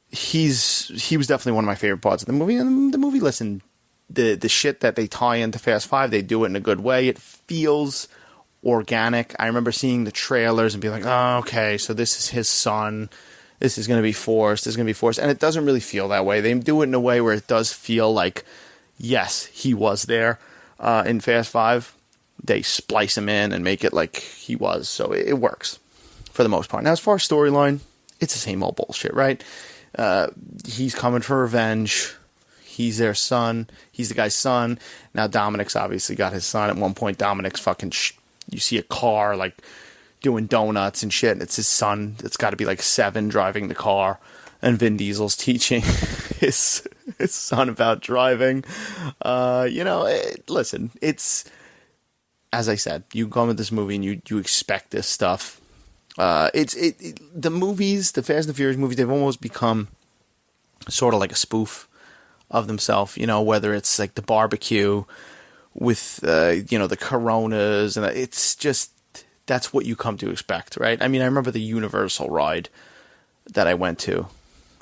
he was definitely one of my favorite parts of the movie. And the movie, listen, the shit that they tie into Fast 5, they do it in a good way. It feels organic. I remember seeing the trailers and being like, oh, okay, so this is his son. This is going to be forced. This is going to be forced. And it doesn't really feel that way. They do it in a way where it does feel like, yes, he was there. In Fast 5, they splice him in and make it like he was. So it works for the most part. Now, as far as storyline, it's the same old bullshit, right? He's coming for revenge. He's their son. He's the guy's son. Now Dominick's obviously got his son. At one point, Dominick's fucking you see a car like doing donuts and shit, and it's his son. It's got to be like 7 driving the car, and Vin Diesel's teaching his son about driving. Listen, it's, as I said, you come with this movie and you expect this stuff. The movies, the Fast and Furious movies, they've almost become sort of like a spoof of themselves, whether it's like the barbecue with, the Coronas, and it's just, that's what you come to expect, right? I mean, I remember the Universal ride that I went to,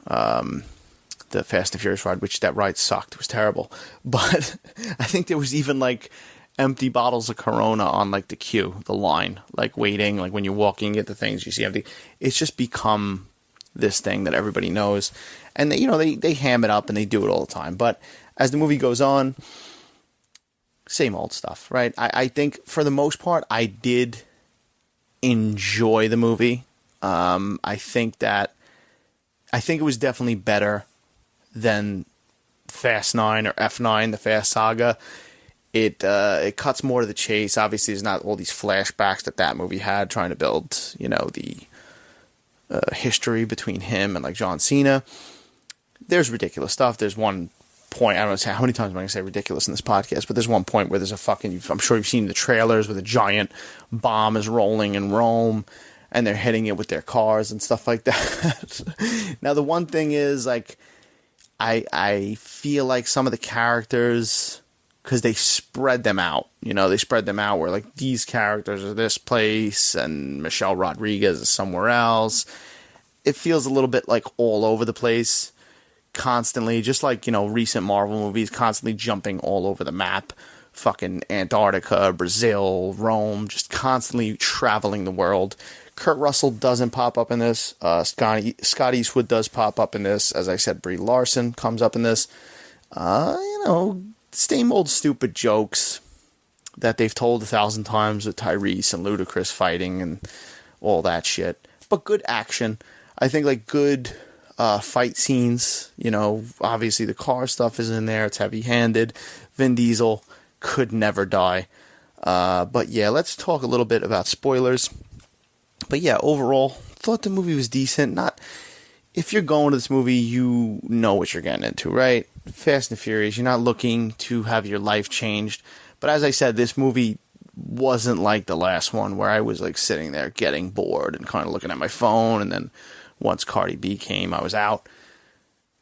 the the Fast and Furious ride, which that ride sucked. It was terrible. But I think there was even like empty bottles of Corona on like the queue, the line, like waiting, like when you're walking at the things, you see empty. It's just become this thing that everybody knows. And they ham it up and they do it all the time. But as the movie goes on, same old stuff, right? I think for the most part, I did enjoy the movie. I think it was definitely better than Fast 9 or F9, the Fast Saga. It cuts more to the chase. Obviously, there's not all these flashbacks that movie had, trying to build, the history between him and like John Cena. There's ridiculous stuff. There's one point, I don't know how many times am I going to say ridiculous in this podcast, but there's one point where there's I'm sure you've seen the trailers where the giant bomb is rolling in Rome and they're hitting it with their cars and stuff like that. Now, the one thing is, like, I feel like some of the characters, because they spread them out, they spread them out where, like, these characters are this place and Michelle Rodriguez is somewhere else. It feels a little bit like all over the place, constantly, just like, recent Marvel movies, constantly jumping all over the map. Fucking Antarctica, Brazil, Rome, just constantly traveling the world. Kurt Russell doesn't pop up in this. Scott Eastwood does pop up in this. As I said, Brie Larson comes up in this. Same old stupid jokes that they've told 1,000 times with Tyrese and Ludacris fighting and all that shit. But good action. I think, like, good fight scenes. Obviously the car stuff is in there. It's heavy-handed. Vin Diesel could never die. But yeah, let's talk a little bit about spoilers. But yeah, overall, thought the movie was decent. If you're going to this movie, you know what you're getting into, right? Fast and Furious, you're not looking to have your life changed. But as I said, this movie wasn't like the last one where I was like sitting there getting bored and kind of looking at my phone. And then once Cardi B came, I was out.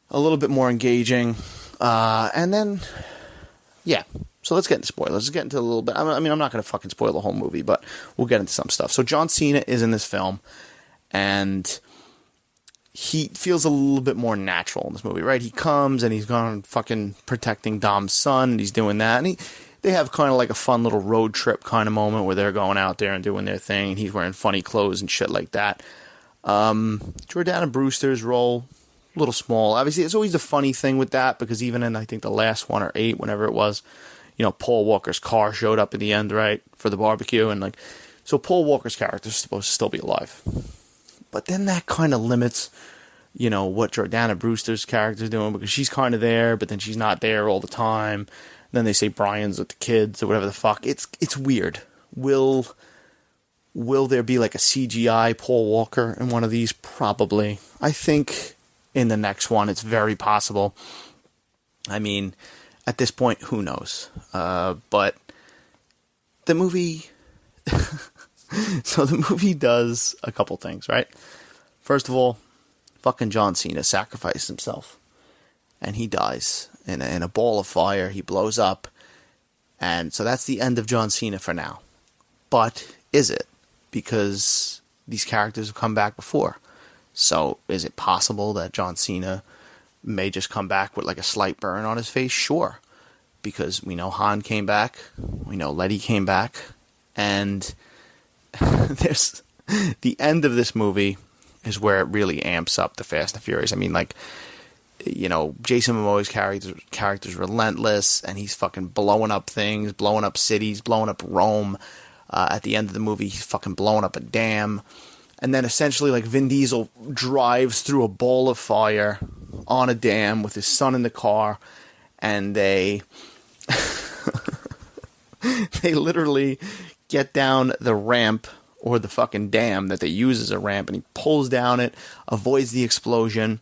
A little bit more engaging. And then, yeah. So let's get into spoilers. Let's get into a little bit. I mean, I'm not going to fucking spoil the whole movie, but we'll get into some stuff. So John Cena is in this film, and he feels a little bit more natural in this movie, right? He comes, and he's gone fucking protecting Dom's son, and he's doing that. And they have kind of like a fun little road trip kind of moment where they're going out there and doing their thing, and he's wearing funny clothes and shit like that. Jordana Brewster's role, a little small. Obviously, it's always the funny thing with that, because even in, I think, the last 1 or 8, whenever it was, Paul Walker's car showed up at the end, right, for the barbecue, and like, so Paul Walker's character is supposed to still be alive. But then that kind of limits, what Jordana Brewster's character is doing, because she's kind of there, but then she's not there all the time. Then they say Brian's with the kids or whatever the fuck. It's weird. Will there be like a CGI Paul Walker in one of these? Probably. I think in the next one it's very possible. I mean, at this point, who knows? But the movie... So the movie does a couple things, right? First of all, fucking John Cena sacrificed himself. And he dies in a ball of fire. He blows up. And so that's the end of John Cena for now. But is it? Because these characters have come back before. So is it possible that John Cena may just come back with like a slight burn on his face? Sure. Because we know Han came back. We know Letty came back. And there's the end of this movie is where it really amps up the Fast and Furious. I mean, like, Jason Momoa's character's relentless, and he's fucking blowing up things, blowing up cities, blowing up Rome. At the end of the movie, he's fucking blowing up a dam. And then essentially, like, Vin Diesel drives through a ball of fire on a dam with his son in the car, and they literally get down the ramp or the fucking dam that they use as a ramp, and he pulls down it, avoids the explosion,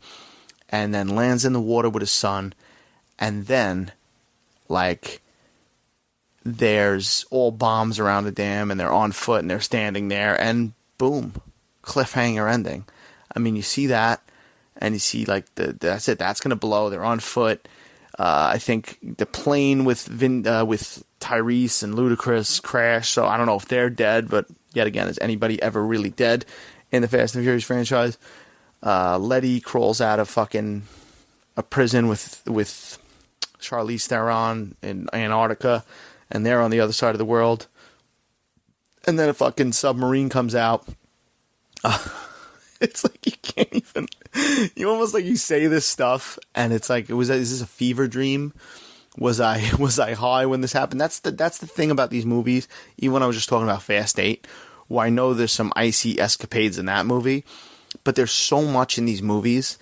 and then lands in the water with his son. And then, like, there's all bombs around the dam, and they're on foot, and they're standing there, and boom, cliffhanger ending. I mean, you see that, and you see, like, that's it, that's going to blow, they're on foot. I think the plane with Tyrese and Ludacris crashed, so I don't know if they're dead, but yet again, is anybody ever really dead in the Fast and Furious franchise? Letty crawls out of fucking a prison with Charlize Theron in Antarctica, and they're on the other side of the world. And then a fucking submarine comes out. It's like you can't even. You almost like you say this stuff, and it's like, is this a fever dream? Was I high when this happened? That's the thing about these movies. Even when I was just talking about Fast 8, where I know there's some icy escapades in that movie, but there's so much in these movies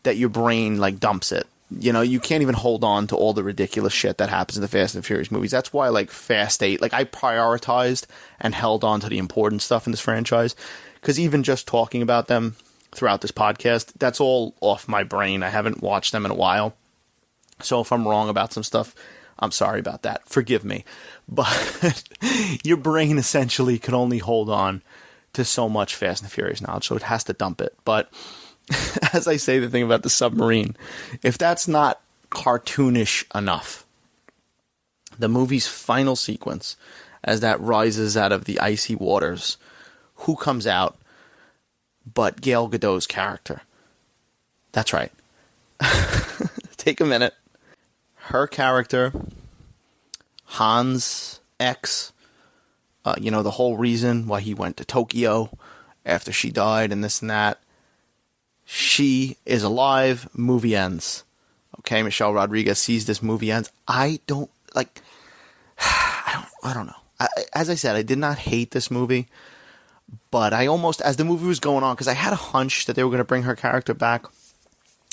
that your brain like dumps it. You know, you can't even hold on to all the ridiculous shit that happens in the Fast and Furious movies. That's why, like, Fast 8, like, I prioritized and held on to the important stuff in this franchise. Because even just talking about them throughout this podcast, that's all off my brain. I haven't watched them in a while. So if I'm wrong about some stuff, I'm sorry about that. Forgive me. But your brain essentially can only hold on to so much Fast and Furious knowledge, so it has to dump it. But as I say, the thing about the submarine, if that's not cartoonish enough, the movie's final sequence, as that rises out of the icy waters, who comes out but Gal Gadot's character? That's right. Take a minute. Her character, Han's ex, the whole reason why he went to Tokyo after she died and this and that. She is alive. Movie ends. Okay, Michelle Rodriguez sees this, movie ends. I don't know. As I said, I did not hate this movie, but I almost, as the movie was going on, because I had a hunch that they were going to bring her character back,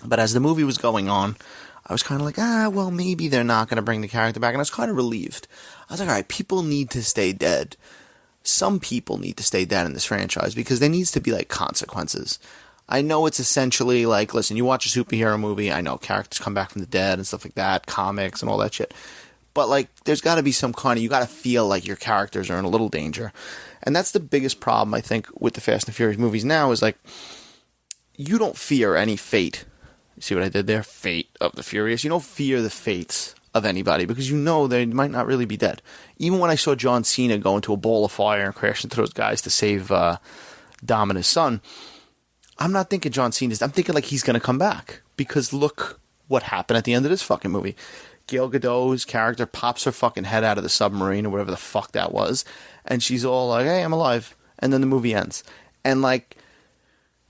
but as the movie was going on, I was kind of like, well, maybe they're not going to bring the character back, and I was kind of relieved. I was like, all right, people need to stay dead. Some people need to stay dead in this franchise, because there needs to be, like, consequences. I know it's essentially like, listen, you watch a superhero movie, I know characters come back from the dead and stuff like that, comics and all that shit. But, like, there's got to be some kind of, you got to feel like your characters are in a little danger. And that's the biggest problem, I think, with the Fast and Furious movies now, is like, you don't fear any fate. You see what I did there? Fate of the Furious. You don't fear the fates of anybody, because you know they might not really be dead. Even when I saw John Cena go into a ball of fire and crash into those guys to save Dom and his son, I'm not thinking John Cena's. I'm thinking like he's going to come back, because look what happened at the end of this fucking movie. Gal Gadot's character pops her fucking head out of the submarine or whatever the fuck that was, and she's all like, hey, I'm alive. And then the movie ends. And like,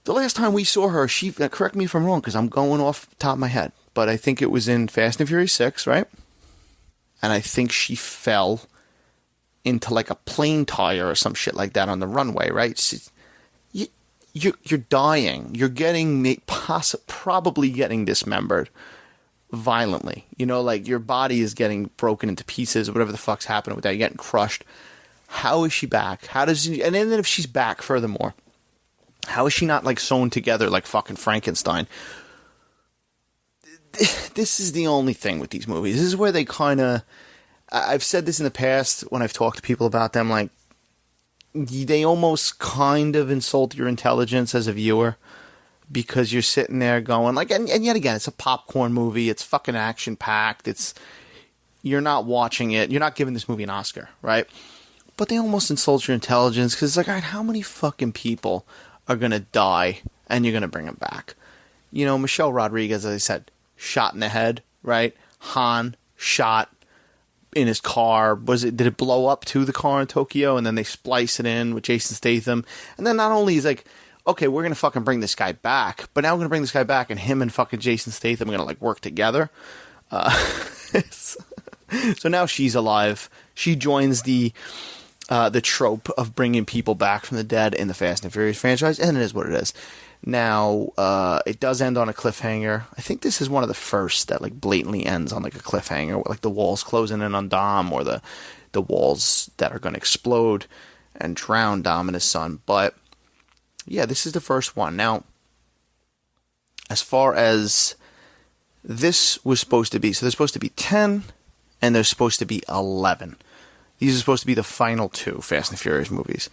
the last time we saw her, she, correct me if I'm wrong, because I'm going off the top of my head, but I think it was in Fast and Furious 6, right? And I think she fell into like a plane tire or some shit like that on the runway, right? You're dying. You're getting, probably getting dismembered violently. You know, like your body is getting broken into pieces or whatever the fuck's happening with that. You're getting crushed. How is she back? How does she, and then if she's back, furthermore, how is she not like sewn together like fucking Frankenstein? This is the only thing with these movies. This is where they kind of, I've said this in the past when I've talked to people about them, like, they almost kind of insult your intelligence as a viewer, because you're sitting there going like, and yet again, it's a popcorn movie. It's fucking action packed. You're not watching it. You're not giving this movie an Oscar, right? But they almost insult your intelligence, because it's like, all right, how many fucking people are going to die and you're going to bring them back? You know, Michelle Rodriguez, as I said, shot in the head, right? Han shot in his car. Did it blow up to the car in Tokyo, and then they splice it in with Jason Statham? And then not only is like, okay, we're gonna fucking bring this guy back, but now we're gonna bring this guy back, and him and fucking Jason Statham are gonna like work together. So now she's alive. She joins the trope of bringing people back from the dead in the Fast and Furious franchise, and it is what it is. Now, it does end on a cliffhanger. I think this is one of the first that like blatantly ends on like a cliffhanger, where like the walls closing in on Dom, or the walls that are going to explode and drown Dom and his son. But yeah, this is the first one. Now, as far as this was supposed to be, so there's supposed to be 10 and there's supposed to be 11. These are supposed to be the final two Fast and Furious movies,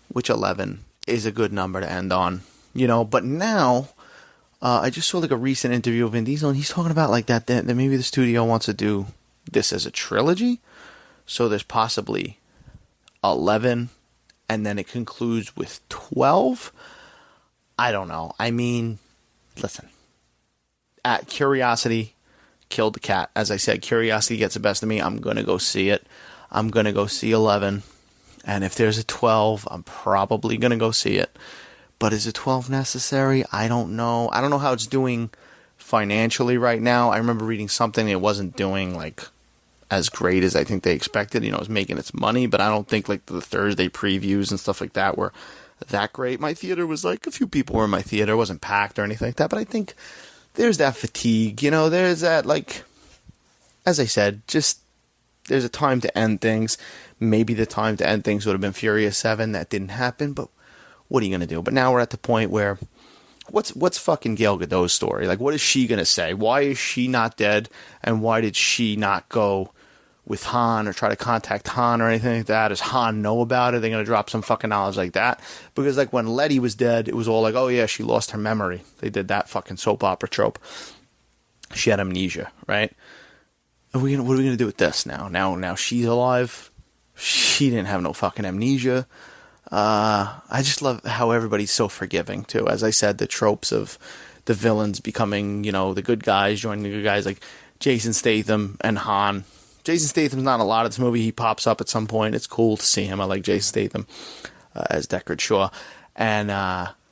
which 11 is a good number to end on. You know, but now, I just saw like a recent interview of Vin Diesel, and he's talking about like that maybe the studio wants to do this as a trilogy. So there's possibly 11, and then it concludes with 12. I don't know. I mean, listen, at curiosity killed the cat. As I said, curiosity gets the best of me. I'm going to go see it. I'm going to go see 11. And if there's a 12, I'm probably going to go see it. But is a 12 necessary? I don't know. I don't know how it's doing financially right now. I remember reading something, it wasn't doing like as great as I think they expected. You know, it was making its money, but I don't think like the Thursday previews and stuff like that were that great. My theater was like, a few people were in my theater. It wasn't packed or anything like that, but I think there's that fatigue, you know, there's that, like, as I said, just, there's a time to end things. Maybe the time to end things would have been Furious 7. That didn't happen, but what are you going to do? But now we're at the point where, what's fucking Gal Gadot's story? Like, what is she going to say? Why is she not dead? And why did she not go with Han or try to contact Han or anything like that? Does Han know about it? They're going to drop some fucking knowledge like that? Because, like, when Letty was dead, it was all like, oh, yeah, she lost her memory. They did that fucking soap opera trope. She had amnesia, right? What are we going to do with this now? Now she's alive. She didn't have no fucking amnesia. I just love how everybody's so forgiving, too. As I said, the tropes of the villains becoming, you know, the good guys, joining the good guys, like Jason Statham and Han. Jason Statham's not in a lot of this movie. He pops up at some point. It's cool to see him. I like Jason Statham as Deckard Shaw. And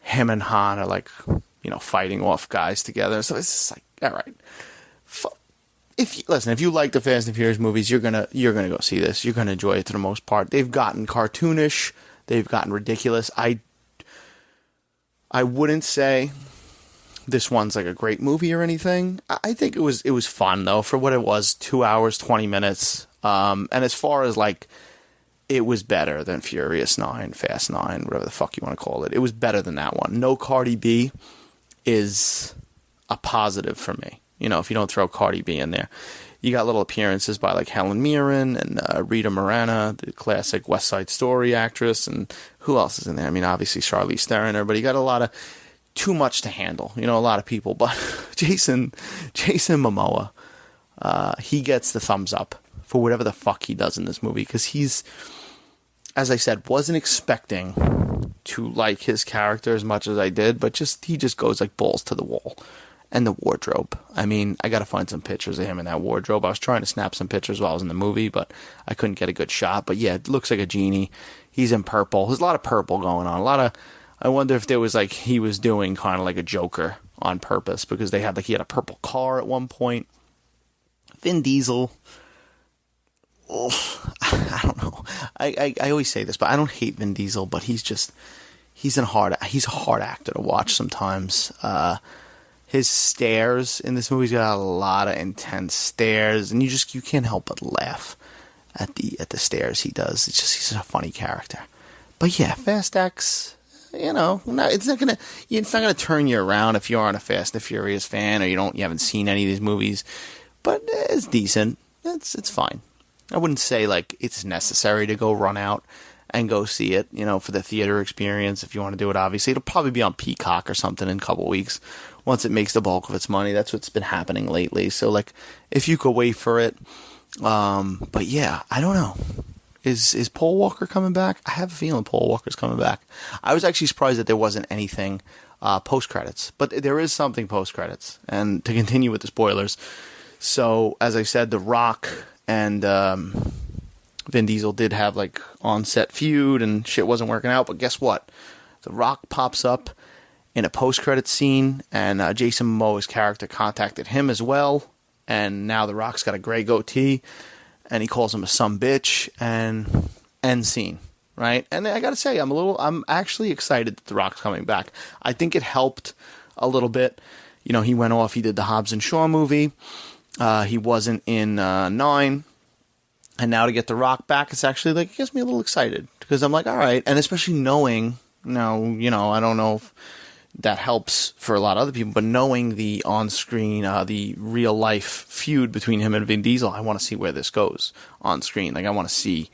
him and Han are like, you know, fighting off guys together. So it's just like, all right. If you like the Fast and Furious movies, you're gonna go see this. You're gonna enjoy it to the most part. They've gotten cartoonish. They've gotten ridiculous. I wouldn't say this one's like a great movie or anything. I think it was fun though for what it was. 2 hours, 20 minutes. And as far as like, it was better than Furious 9, Fast 9, whatever the fuck you want to call it. It was better than that one. No Cardi B is a positive for me. You know, if you don't throw Cardi B in there. You got little appearances by like Helen Mirren and Rita Moreno, the classic West Side Story actress, and who else is in there? I mean, obviously Charlize Theron, but you got a lot of too much to handle. You know, a lot of people. But Jason Momoa, he gets the thumbs up for whatever the fuck he does in this movie, because he's, as I said, wasn't expecting to like his character as much as I did, but he just goes like balls to the wall. And the wardrobe. I mean, I got to find some pictures of him in that wardrobe. I was trying to snap some pictures while I was in the movie, but I couldn't get a good shot. But yeah, it looks like a genie. He's in purple. There's a lot of purple going on. I wonder if there was like, he was doing kind of like a Joker on purpose, because he had a purple car at one point. Vin Diesel. Oh, I don't know. I always say this, but I don't hate Vin Diesel, but he's a hard actor to watch sometimes. His stares in this movie's got a lot of intense stares, and you can't help but laugh at the stares he does. It's just, he's a funny character. But yeah, Fast X, you know, it's not gonna turn you around if you aren't a Fast and Furious fan, or you haven't seen any of these movies. But it's decent. It's fine. I wouldn't say like it's necessary to go run out and go see it, you know, for the theater experience. If you want to do it, obviously it'll probably be on Peacock or something in a couple weeks. Once it makes the bulk of its money, that's what's been happening lately. So, like, if you could wait for it, but yeah, I don't know. Is Paul Walker coming back? I have a feeling Paul Walker's coming back. I was actually surprised that there wasn't anything post credits, but there is something post credits. And to continue with the spoilers, so as I said, The Rock and Vin Diesel did have like on-set feud, and shit wasn't working out. But guess what? The Rock pops up in a post-credit scene, and Jason Momoa's character contacted him as well, and now The Rock's got a gray goatee, and he calls him a sumbitch, and end scene, right? And I gotta say, I'm actually excited that The Rock's coming back. I think it helped a little bit. You know, he went off, he did the Hobbs and Shaw movie, he wasn't in 9, and now to get The Rock back, it's actually like, it gets me a little excited, because I'm like, all right, and especially knowing, now, you know, I don't know if that helps for a lot of other people, but knowing the on-screen, the real-life feud between him and Vin Diesel, I want to see where this goes on screen. Like, I want to see,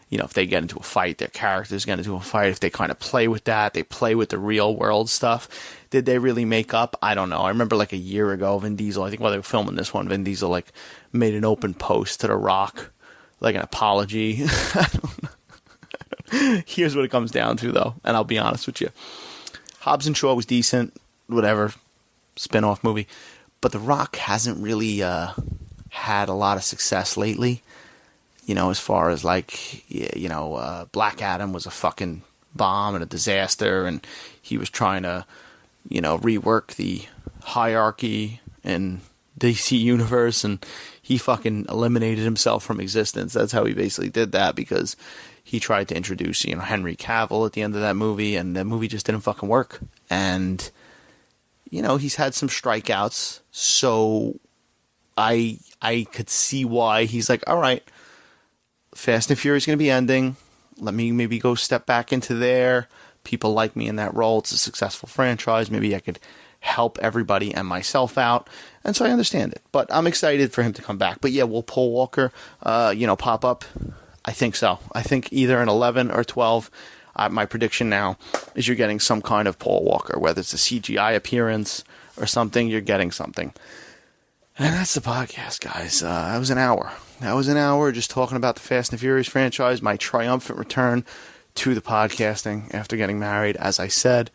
you know, if they get into a fight, their characters get into a fight, if they kind of play with that, they play with the real-world stuff. Did they really make up? I don't know. I remember, like, a year ago, Vin Diesel, I think while they were filming this one, Vin Diesel, like, made an open post to The Rock, like an apology. I don't know. Here's what it comes down to, though, and I'll be honest with you. Hobbs and Shaw was decent, whatever, spin-off movie. But The Rock hasn't really had a lot of success lately. You know, as far as like, Black Adam was a fucking bomb and a disaster, and he was trying to, rework the hierarchy in DC Universe, and he fucking eliminated himself from existence. That's how he basically did that, because he tried to introduce, Henry Cavill at the end of that movie, and the movie just didn't fucking work. And, he's had some strikeouts, so I could see why he's like, all right, Fast and Furious is going to be ending. Let me maybe go step back into there. People like me in that role. It's a successful franchise. Maybe I could help everybody and myself out. And so I understand it. But I'm excited for him to come back. But yeah, will Paul Walker, pop up? I think so. I think either in 11 or 12. My prediction now is you're getting some kind of Paul Walker, whether it's a CGI appearance or something, you're getting something. And that's the podcast, guys. That was an hour. That was an hour just talking about the Fast and Furious franchise, my triumphant return to the podcasting after getting married, as I said.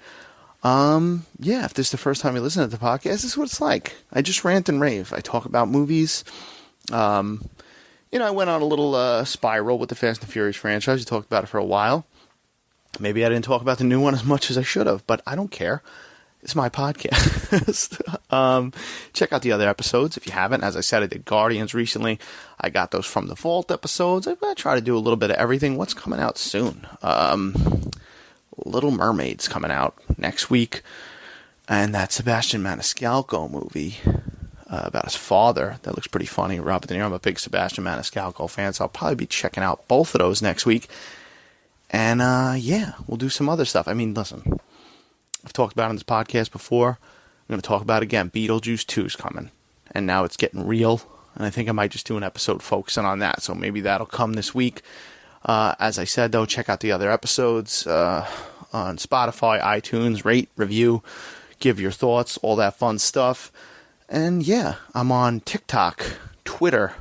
If this is the first time you listen to the podcast, this is what it's like. I just rant and rave. I talk about movies. I went on a little spiral with the Fast and Furious franchise. We talked about it for a while. Maybe I didn't talk about the new one as much as I should have, but I don't care. It's my podcast. Check out the other episodes if you haven't. As I said, I did Guardians recently. I got those From the Vault episodes. I try to do a little bit of everything. What's coming out soon? Little Mermaid's coming out next week. And that Sebastian Maniscalco movie about his father. That looks pretty funny. Robert De Niro. I'm a big Sebastian Maniscalco fan, so I'll probably be checking out both of those next week. And, we'll do some other stuff. I mean, listen, I've talked about it on this podcast before. I'm going to talk about it again. Beetlejuice 2 is coming. And now it's getting real. And I think I might just do an episode focusing on that. So maybe that'll come this week. As I said, though, check out the other episodes on Spotify, iTunes. Rate, review, give your thoughts, all that fun stuff. And, I'm on TikTok, Twitter,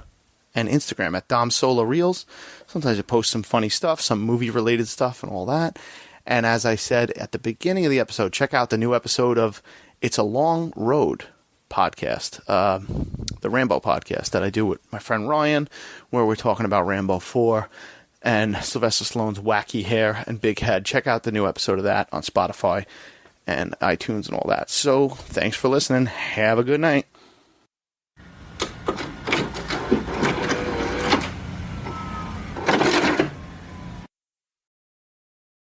and Instagram at Dom Solo Reels. Sometimes I post some funny stuff, some movie-related stuff and all that. And as I said at the beginning of the episode, check out the new episode of It's a Long Road podcast, the Rambo podcast that I do with my friend Ryan, where we're talking about Rambo 4 and Sylvester Stallone's wacky hair and big head. Check out the new episode of that on Spotify and iTunes and all that. So thanks for listening. Have a good night.